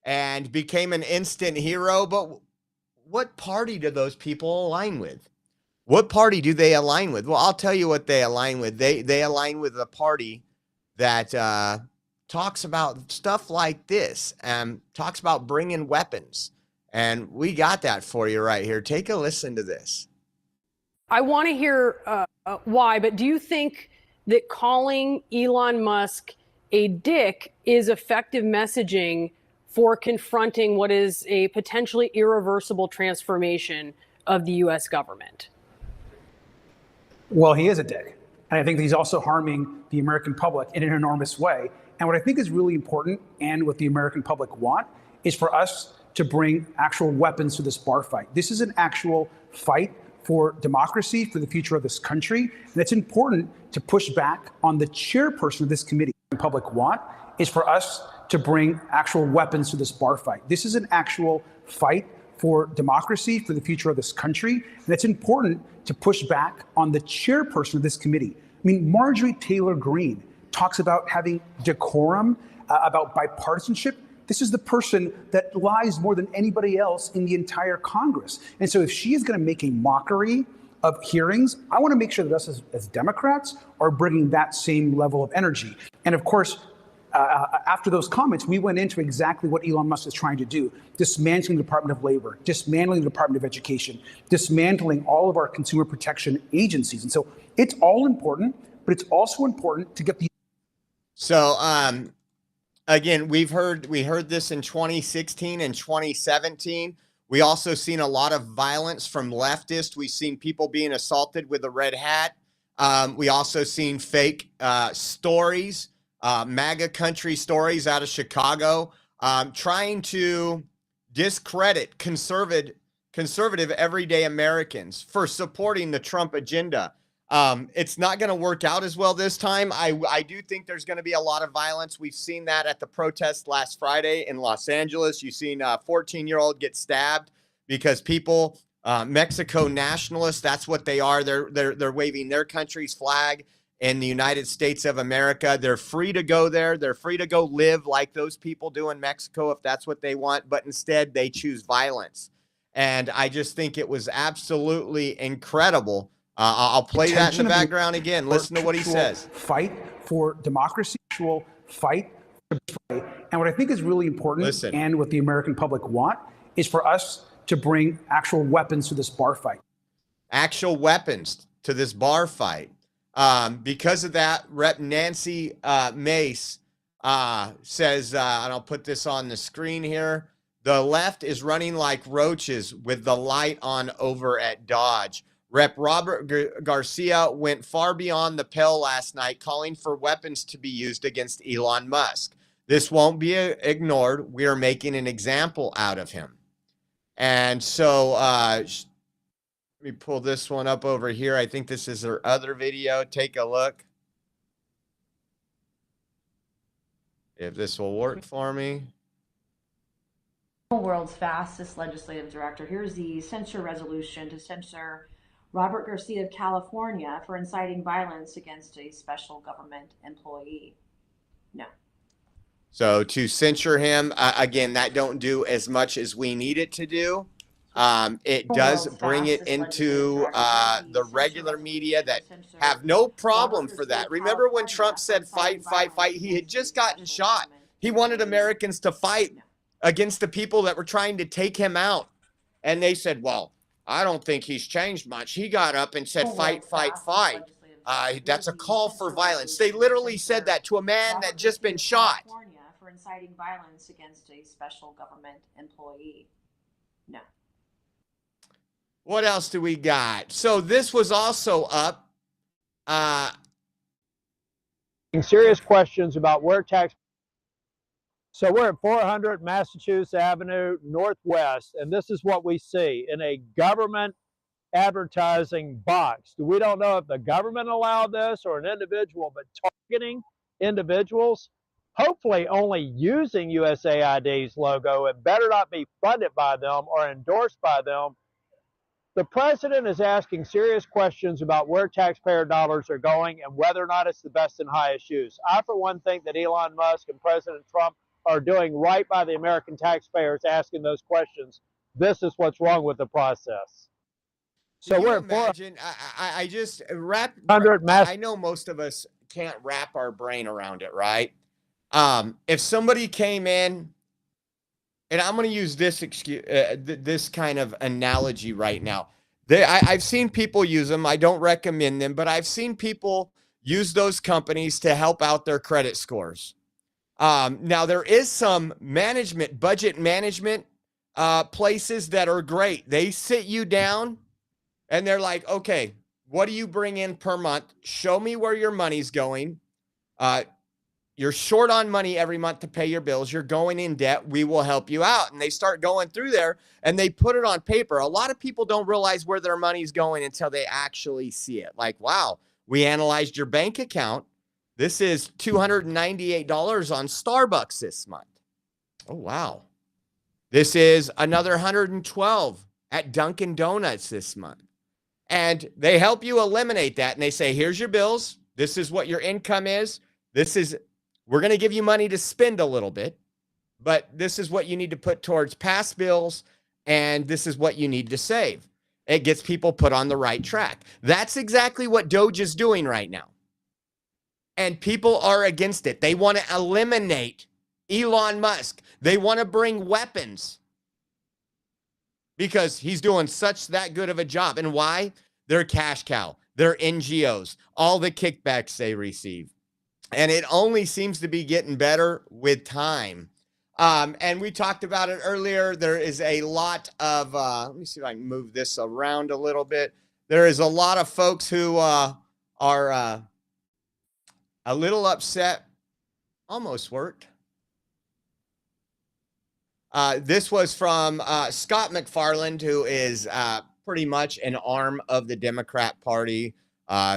and became an instant hero. But what party do those people align with? What party do they align with? Well, I'll tell you what they align with. They align with a party that talks about stuff like this and talks about bringing weapons. And we got that for you right here. Take a listen to this. I want to hear why, but do you think that calling Elon Musk a dick is effective messaging for confronting what is a potentially irreversible transformation of the U.S. government? Well, he is a dick. And I think that he's also harming the American public in an enormous way. And what I think is really important, and what the American public want, is for us to bring actual weapons to this bar fight. This is an actual fight for democracy, for the future of this country. And it's important to push back on the chairperson of this committee. What the public want is for us to bring actual weapons to this bar fight. This is an actual fight for democracy, for the future of this country. And it's important to push back on the chairperson of this committee. I mean, Marjorie Taylor Greene talks about having decorum, about bipartisanship. This is the person that lies more than anybody else in the entire Congress. And so if she is going to make a mockery of hearings, I want to make sure that us as Democrats are bringing that same level of energy. And of course, after those comments, we went into exactly what Elon Musk is trying to do: dismantling the Department of Labor, dismantling the Department of Education, dismantling all of our consumer protection agencies. And so it's all important, but it's also important to get the. So, again, we heard this in 2016 and 2017. We also seen a lot of violence from leftists. We've seen people being assaulted with a red hat. We also seen fake stories. MAGA country stories out of Chicago, trying to discredit conservative everyday Americans for supporting the Trump agenda. It's not going to work out as well this time. I do think there's going to be a lot of violence. We've seen that at the protest last Friday in Los Angeles. You've seen a 14-year-old get stabbed because people, Mexico nationalists, that's what they are. They're waving their country's flag in the United States of America. They're free to go there. They're free to go live like those people do in Mexico if that's what they want, but instead they choose violence. And I just think it was absolutely incredible. I'll play that in the background again. Listen to what he says. Fight for democracy, fight. And what I think is really important, and what the American public want, is for us to bring actual weapons to this bar fight. Actual weapons to this bar fight. Because of that, Rep. Nancy Mace says, and I'll put this on the screen here, the left is running like roaches with the light on over at DOGE. Rep. Robert Garcia went far beyond the pale last night, calling for weapons to be used against Elon Musk. This won't be ignored. We are making an example out of him. And so, let me pull this one up over here. I think this is her other video. Take a look. If this will work for me. World's fastest legislative director. Here's the censure resolution to censor Robert Garcia of California for inciting violence against a special government employee. No. So to censure him, again, that don't do as much as we need it to do. It does bring it into the regular media that have no problem for that. Remember when Trump said fight, fight, fight? He had just gotten shot. He wanted Americans to fight against the people that were trying to take him out. And they said, well, I don't think he's changed much. He got up and said, fight, fight, fight. That's a call for violence. They literally said that to a man that just been shot. For inciting violence against a special government employee. No. What else do we got? So this was also up. Serious questions about where tax. So we're at 400 Massachusetts Avenue Northwest, and this is what we see in a government advertising box. We don't know if the government allowed this or an individual, but targeting individuals, hopefully only using USAID's logo. It better not be funded by them or endorsed by them. The president is asking serious questions about where taxpayer dollars are going and whether or not it's the best and highest use. I, for one, think that Elon Musk and President Trump are doing right by the American taxpayers asking those questions. This is what's wrong with the process. So we're imagine, I just wrap. I know most of us can't wrap our brain around it, right? If somebody came in, and I'm going to use this this kind of analogy right now. I've seen people use them. I don't recommend them, but I've seen people use those companies to help out their credit scores. Now, there is some budget management places that are great. They sit you down and they're like, okay, what do you bring in per month? Show me where your money's going. You're short on money every month to pay your bills. You're going in debt. We will help you out. And they start going through there and they put it on paper. A lot of people don't realize where their money's going until they actually see it. Like, wow, we analyzed your bank account. This is $298 on Starbucks this month. Oh, wow. This is another 112 at Dunkin' Donuts this month. And they help you eliminate that. And they say, here's your bills. This is what your income is. We're going to give you money to spend a little bit, but this is what you need to put towards past bills. And this is what you need to save. It gets people put on the right track. That's exactly what DOGE is doing right now. And people are against it. They want to eliminate Elon Musk. They want to bring weapons because he's doing that good of a job. And why? They're cash cow. They're NGOs. All the kickbacks they receive. And it only seems to be getting better with time. And we talked about it earlier. There is a lot of, let me see if I can move this around a little bit. There is a lot of folks who are a little upset. Almost worked. This was from Scott McFarland, who is pretty much an arm of the Democrat Party.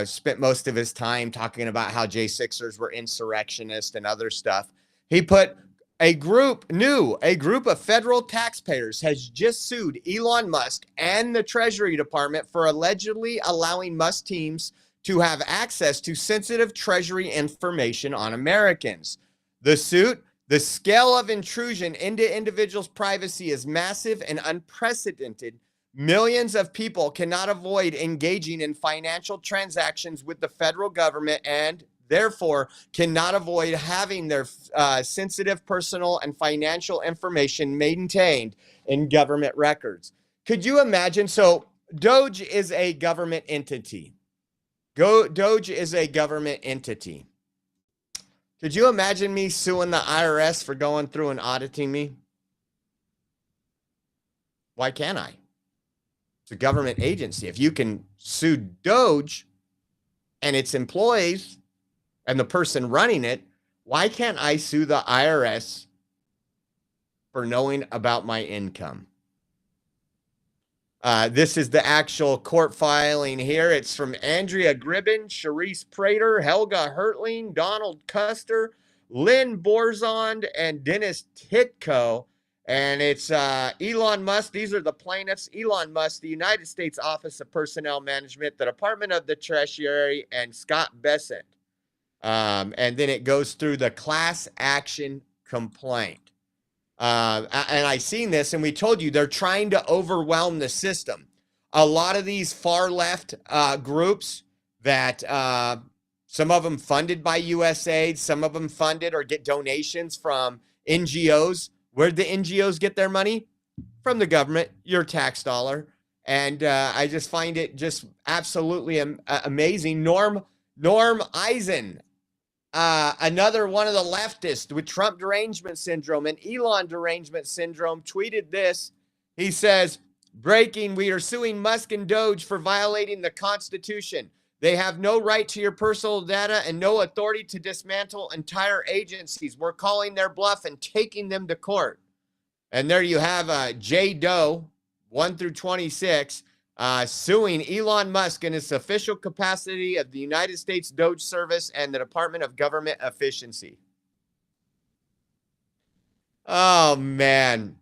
Spent most of his time talking about how J6ers were insurrectionists and other stuff. He put a group of federal taxpayers has just sued Elon Musk and the Treasury Department for allegedly allowing Musk teams to have access to sensitive Treasury information on Americans. The suit, the scale of intrusion into individuals' privacy is massive and unprecedented. Millions of people cannot avoid engaging in financial transactions with the federal government and therefore cannot avoid having their sensitive personal and financial information maintained in government records. Could you imagine? So DOGE is a government entity. DOGE is a government entity. Could you imagine me suing the IRS for going through and auditing me? Why can't I? It's a government agency. If you can sue DOGE and its employees and the person running it, why can't I sue the IRS for knowing about my income? This is the actual court filing here. It's from Andrea Gribben, Charisse Prater, Helga Hertling, Donald Custer, Lynn Borzond, and Dennis Titko. And it's Elon Musk. These are the plaintiffs. Elon Musk, the United States Office of Personnel Management, the Department of the Treasury, and Scott Bessent. And then it goes through the class action complaint. And I seen this, and we told you they're trying to overwhelm the system. A lot of these far left groups that some of them funded by USAID, some of them funded or get donations from NGOs. Where'd the NGOs get their money? From the government, your tax dollar. And I just find it just absolutely amazing. Norm Eisen, another one of the leftists with Trump derangement syndrome and Elon derangement syndrome, tweeted this. He says, breaking, we are suing Musk and DOGE for violating the Constitution. They have no right to your personal data and no authority to dismantle entire agencies. We're calling their bluff and taking them to court. And there you have J. Doe, 1 through 26, suing Elon Musk in his official capacity of the United States DOGE Service and the Department of Government Efficiency. Oh, man.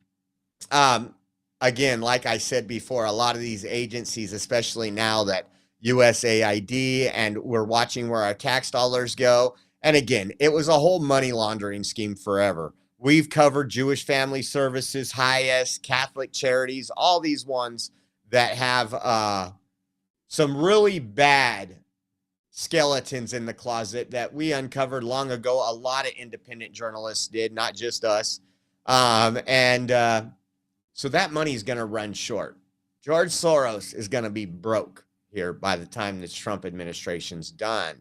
Again, like I said before, a lot of these agencies, especially now that USAID and we're watching where our tax dollars go. And again, it was a whole money laundering scheme forever. We've covered Jewish Family Services, HIAS, Catholic Charities, all these ones that have some really bad skeletons in the closet that we uncovered long ago. A lot of independent journalists did, not just us. So that money is going to run short. George Soros is going to be broke here by the time this Trump administration's done.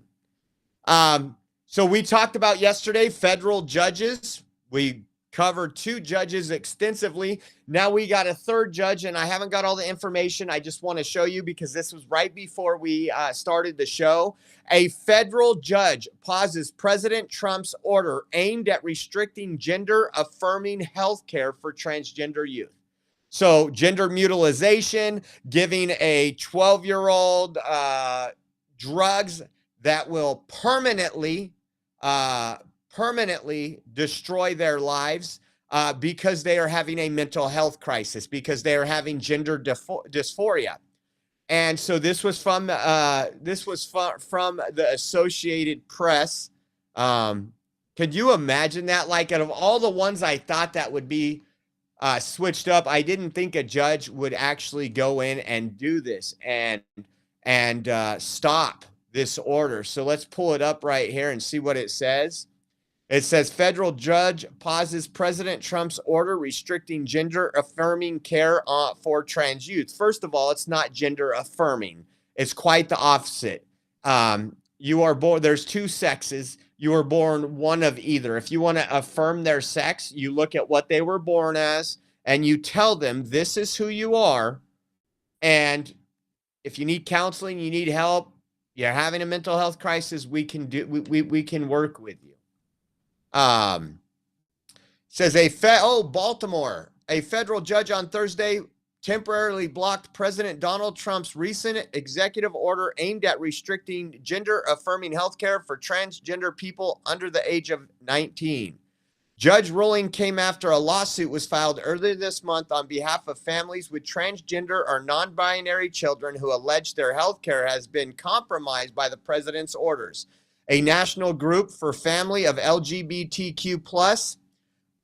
So we talked about yesterday federal judges. We covered 2 judges extensively. Now we got a 3rd judge, and I haven't got all the information. I just want to show you because this was right before we started the show. A federal judge pauses President Trump's order aimed at restricting gender-affirming health care for transgender youth. So gender mutilization, giving a 12-year-old drugs that will permanently destroy their lives because they are having a mental health crisis, because they are having gender dysphoria. And so this was from the Associated Press. Could you imagine that? Like, out of all the ones I thought that would be switched up, I didn't think a judge would actually go in and do this and stop this order. So let's pull it up right here and see what it says. It says federal judge pauses President Trump's order restricting gender affirming care for trans youth. First of all, it's not gender affirming. It's quite the opposite. You are born, there's 2 sexes. You are born one of either. If you want to affirm their sex, you look at what they were born as and you tell them this is who you are. And if you need counseling, you need help, you're having a mental health crisis, we can work with you. Says Baltimore, a federal judge on Thursday temporarily blocked President Donald Trump's recent executive order aimed at restricting gender-affirming health care for transgender people under the age of 19. Judge ruling came after a lawsuit was filed earlier this month on behalf of families with transgender or non-binary children who allege their health care has been compromised by the president's orders. A national group for family of LGBTQ plus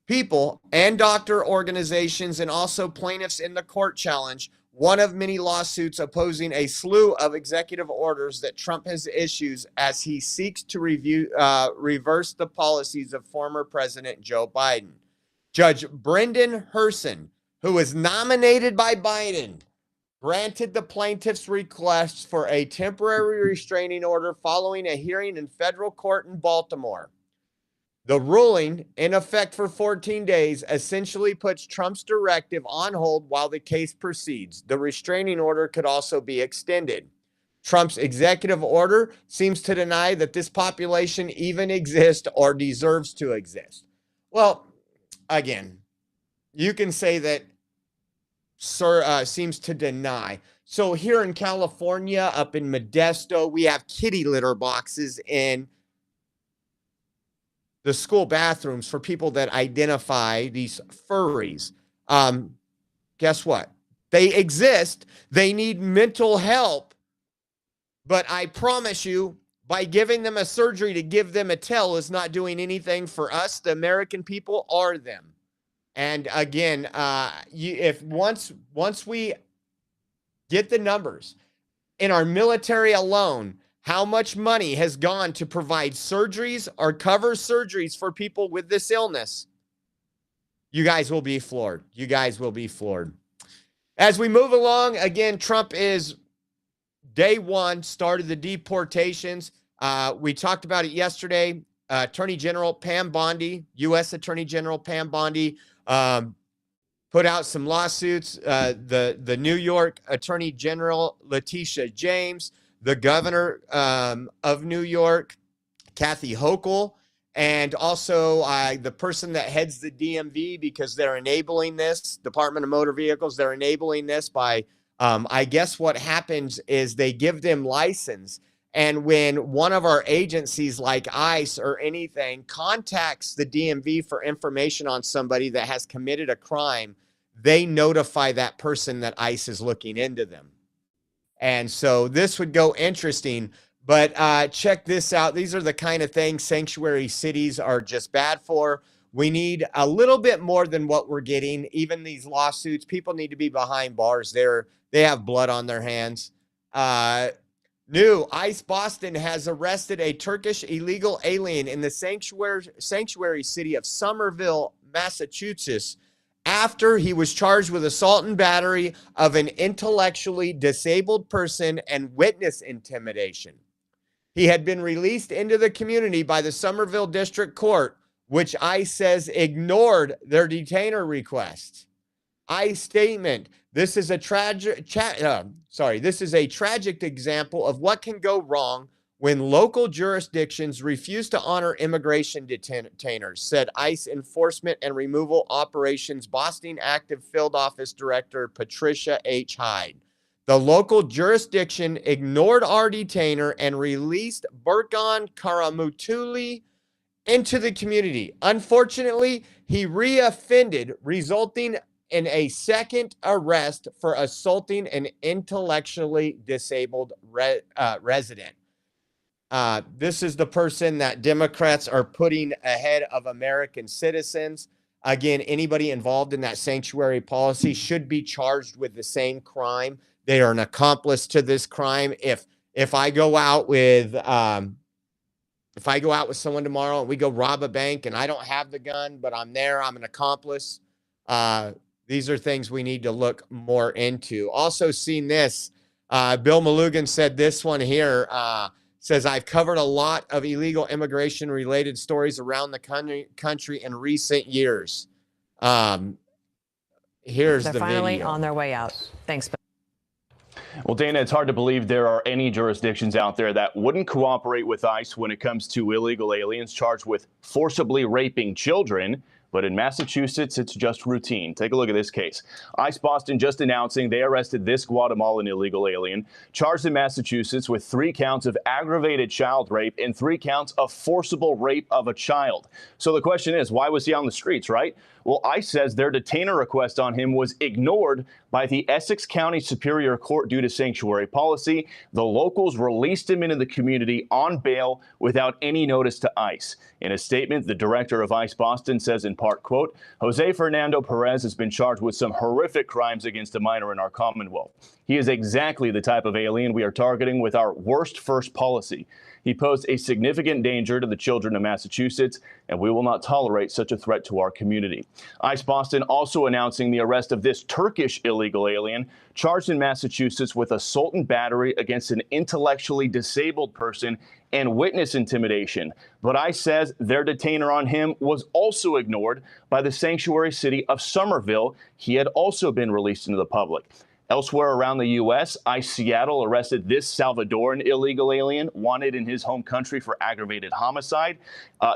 people and doctor organizations, and also plaintiffs in the court challenge one of many lawsuits opposing a slew of executive orders that Trump has issued as he seeks to reverse the policies of former President Joe Biden. Judge Brendan Herson, who was nominated by Biden, granted the plaintiff's request for a temporary restraining order following a hearing in federal court in Baltimore. The ruling, in effect for 14 days, essentially puts Trump's directive on hold while the case proceeds. The restraining order could also be extended. Trump's executive order seems to deny that this population even exists or deserves to exist. Well, again, you can say that seems to deny. So here in California, up in Modesto, we have kitty litter boxes in the school bathrooms for people that identify these furries. Guess what? They exist. They need mental help. But I promise you, by giving them a surgery to give them a tail is not doing anything for us, the American people, or them. And again, once we get the numbers in our military alone, how much money has gone to provide surgeries or cover surgeries for people with this illness, you guys will be floored. You guys will be floored. As we move along, again, Trump is day one, started the deportations. We talked about it yesterday. Attorney General Pam Bondi, U.S. Attorney General Pam Bondi, put out some lawsuits. The New York Attorney General Letitia James, the governor of New York, Kathy Hochul, and also the person that heads the DMV, because they're enabling this, Department of Motor Vehicles, they're enabling this by, I guess what happens is they give them license. And when one of our agencies like ICE or anything contacts the DMV for information on somebody that has committed a crime, they notify that person that ICE is looking into them. And so this would go interesting, but check this out. These are the kind of things sanctuary cities are just bad for. We need a little bit more than what we're getting. Even these lawsuits, people need to be behind bars. They have blood on their hands. New ICE Boston has arrested a Turkish illegal alien in the sanctuary city of Somerville, Massachusetts, after he was charged with assault and battery of an intellectually disabled person and witness intimidation. He had been released into the community by the Somerville District Court, which ICE says ignored their detainer request. ICE statement: this is a tragic example of what can go wrong when local jurisdictions refuse to honor immigration detainers, said ICE Enforcement and Removal Operations Boston Active Field Office Director Patricia H. Hyde. The local jurisdiction ignored our detainer and released Burkan Karamutuli into the community. Unfortunately, he reoffended, resulting in a second arrest for assaulting an intellectually disabled resident. This is the person that Democrats are putting ahead of American citizens. Again, anybody involved in that sanctuary policy should be charged with the same crime. They are an accomplice to this crime. If I go out with someone tomorrow and we go rob a bank and I don't have the gun, but I'm there, I'm an accomplice. These are things we need to look more into. Also seen this, Bill Malugin said this one here, says, I've covered a lot of illegal immigration related stories around the country in recent years. Here's They're the finally video. on their way out. Thanks. Well, Dana, it's hard to believe there are any jurisdictions out there that wouldn't cooperate with ICE when it comes to illegal aliens charged with forcibly raping children. But in Massachusetts, it's just routine. Take a look at this case. ICE Boston just announcing they arrested this Guatemalan illegal alien charged in Massachusetts with 3 counts of aggravated child rape and 3 counts of forcible rape of a child. So the question is, why was he on the streets, right? Well, ICE says their detainer request on him was ignored by the Essex County Superior Court due to sanctuary policy. The locals released him into the community on bail without any notice to ICE. In a statement, the director of ICE Boston says in part, quote, Jose Fernando Perez has been charged with some horrific crimes against a minor in our Commonwealth. He is exactly the type of alien we are targeting with our worst first policy. He posed a significant danger to the children of Massachusetts, and we will not tolerate such a threat to our community. ICE Boston also announcing the arrest of this Turkish illegal alien charged in Massachusetts with assault and battery against an intellectually disabled person and witness intimidation. But ICE says their detainer on him was also ignored by the sanctuary city of Somerville. He had also been released into the public. Elsewhere around the U.S., ICE Seattle arrested this Salvadoran illegal alien wanted in his home country for aggravated homicide.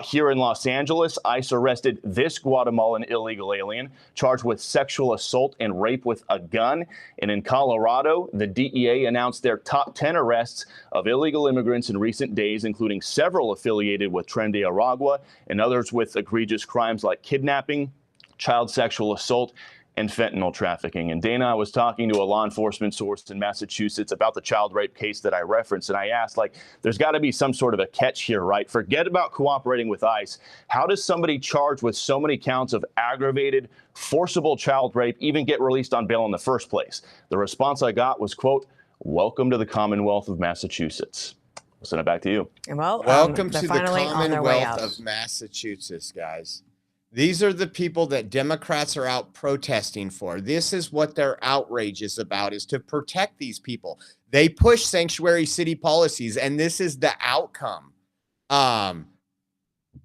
Here in Los Angeles, ICE arrested this Guatemalan illegal alien charged with sexual assault and rape with a gun. And in Colorado, the DEA announced their top 10 arrests of illegal immigrants in recent days, including several affiliated with Tren de Aragua and others with egregious crimes like kidnapping, child sexual assault, and fentanyl trafficking. And Dana, I was talking to a law enforcement source in Massachusetts about the child rape case that I referenced, and I asked, there's got to be some sort of a catch here, right? Forget about cooperating with ICE. How does somebody charged with so many counts of aggravated, forcible child rape even get released on bail in the first place? The response I got was, quote, welcome to the Commonwealth of Massachusetts. I'll send it back to you. Well, welcome to the Commonwealth of Massachusetts, guys. These are the people that Democrats are out protesting for. This is what their outrage is about, is to protect these people. They push sanctuary city policies, and this is the outcome.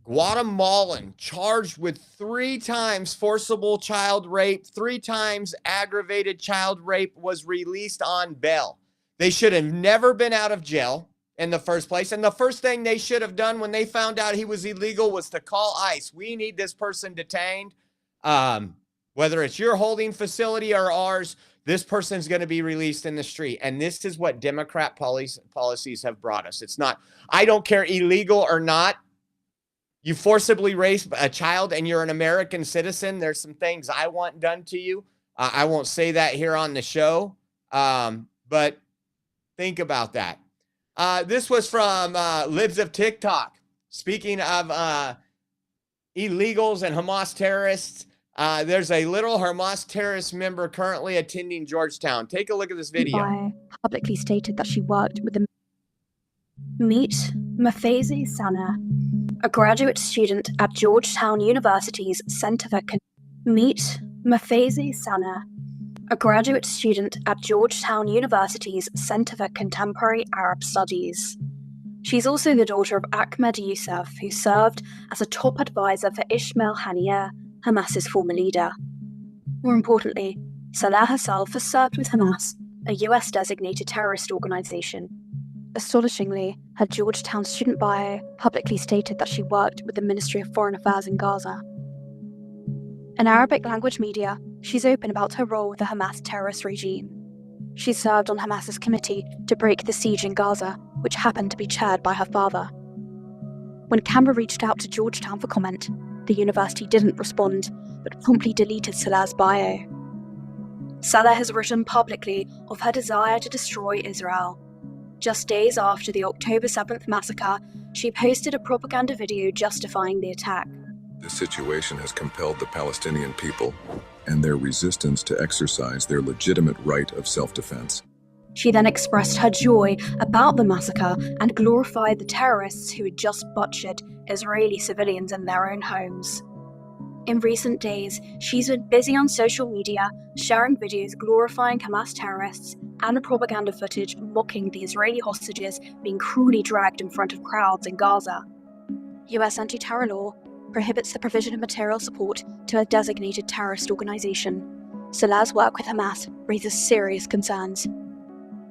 Guatemalan charged with 3 times forcible child rape, 3 times aggravated child rape, was released on bail. They should have never been out of jail in the first place. And the first thing they should have done when they found out he was illegal was to call ICE. We need this person detained. Whether it's your holding facility or ours, this person's going to be released in the street. And this is what Democrat policies have brought us. It's not, I don't care, illegal or not. You forcibly rape a child and you're an American citizen. There's some things I want done to you. I won't say that here on the show. But think about that. This was from Libs of TikTok. Speaking of illegals and Hamas terrorists, there's a little Hamas terrorist member currently attending Georgetown. Take a look at this video. Publicly stated that she worked with the Meet Mafezi Sana, a graduate student at Georgetown University's Center for Meet Mafezi Sana, a graduate student at Georgetown University's Center for Contemporary Arab Studies. She's also the daughter of Ahmed Youssef, who served as a top advisor for Ismail Haniyeh, Hamas's former leader. More importantly, Salah herself has served with Hamas, a US-designated terrorist organization. Astonishingly, her Georgetown student bio publicly stated that she worked with the Ministry of Foreign Affairs in Gaza. In Arabic-language media, she's open about her role with the Hamas terrorist regime. She served on Hamas's committee to break the siege in Gaza, which happened to be chaired by her father. When Canberra reached out to Georgetown for comment, the university didn't respond, but promptly deleted Salah's bio. Salah has written publicly of her desire to destroy Israel. Just days after the October 7th massacre, she posted a propaganda video justifying the attack. This situation has compelled the Palestinian people and their resistance to exercise their legitimate right of self-defense. She then expressed her joy about the massacre and glorified the terrorists who had just butchered Israeli civilians in their own homes. In recent days, she's been busy on social media, sharing videos glorifying Hamas terrorists and propaganda footage mocking the Israeli hostages being cruelly dragged in front of crowds in Gaza. US anti-terror law prohibits the provision of material support to a designated terrorist organization. Salah's work with Hamas raises serious concerns.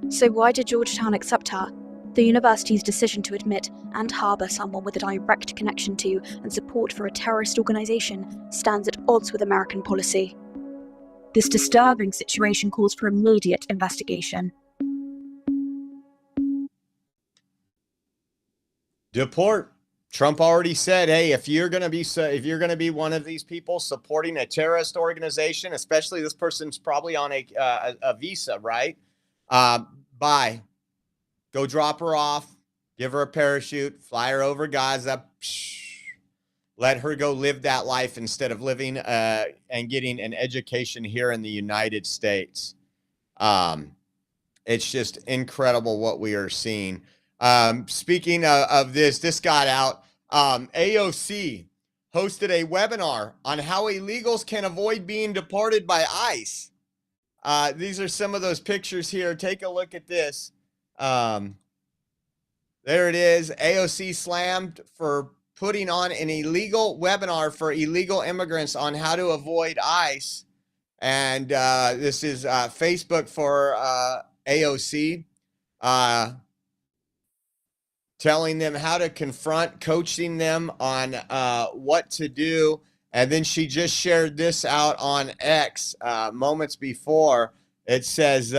So why did Georgetown accept her? The university's decision to admit and harbour someone with a direct connection to and support for a terrorist organization stands at odds with American policy. This disturbing situation calls for immediate investigation. Deport. Trump already said, hey, if you're going to be one of these people supporting a terrorist organization, especially this person's probably on a visa, right? Bye. Go drop her off, give her a parachute, fly her over Gaza, let her go live that life instead of living and getting an education here in the United States. It's just incredible what we are seeing. Speaking of this got out. AOC hosted a webinar on how illegals can avoid being deported by ICE. These are some of those pictures here. Take a look at this. There it is. AOC slammed for putting on an illegal webinar for illegal immigrants on how to avoid ICE. And this is Facebook for AOC. Telling them how to confront, coaching them on what to do. And then she just shared this out on X moments before. It says,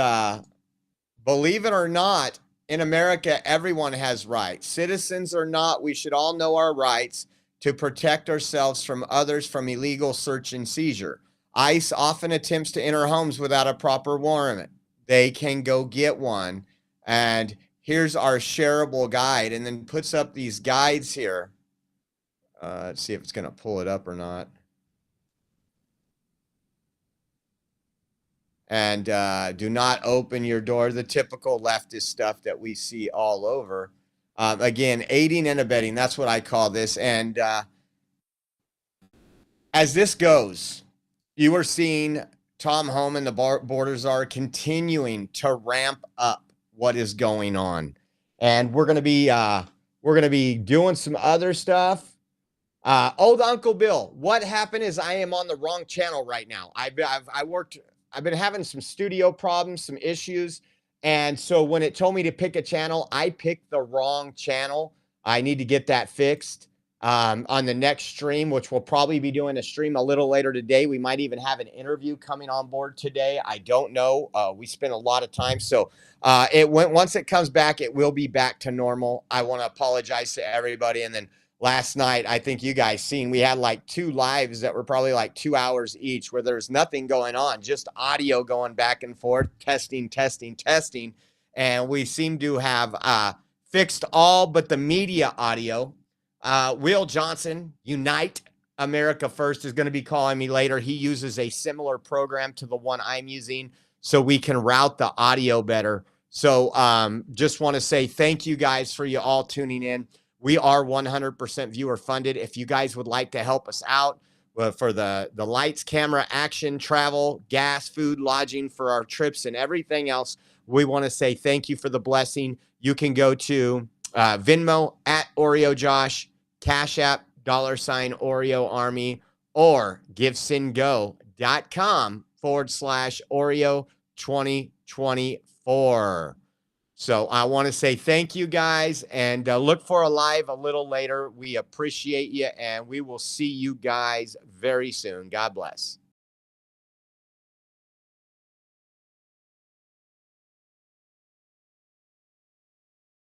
believe it or not, in America, everyone has rights. Citizens or not, we should all know our rights to protect ourselves from others from illegal search and seizure. ICE often attempts to enter homes without a proper warrant. They can go get one. And here's our shareable guide, and then puts up these guides here. Let's see if it's going to pull it up or not. And do not open your door. The typical leftist stuff that we see all over. Again, aiding and abetting. That's what I call this. And as this goes, you are seeing Tom Home and the borders are continuing to ramp up what is going on. And we're going to be doing some other stuff. Old Uncle Bill, what happened is I am on the wrong channel right now. I've been having some studio problems, some issues. And so when it told me to pick a channel, I picked the wrong channel. I need to get that fixed. On the next stream, which we'll probably be doing a stream a little later today. We might even have an interview coming on board today. I don't know. We spent a lot of time. So once it comes back, it will be back to normal. I want to apologize to everybody. And then last night, I think you guys seen, we had like 2 lives that were probably like 2 hours each where there's nothing going on, just audio going back and forth, testing. And we seem to have fixed all but the media audio. Will Johnson, Unite America First, is going to be calling me later. He uses a similar program to the one I'm using so we can route the audio better. So just want to say thank you guys for you all tuning in. We are 100% viewer funded. If you guys would like to help us out for the lights, camera, action, travel, gas, food, lodging for our trips and everything else, we want to say thank you for the blessing. You can go to Venmo at Oreo Josh, Cash App $Oreo Army, or givesendgo.com/Oreo 2024. So I want to say thank you guys, and look for a live a little later. We appreciate you, and we will see you guys very soon. God bless.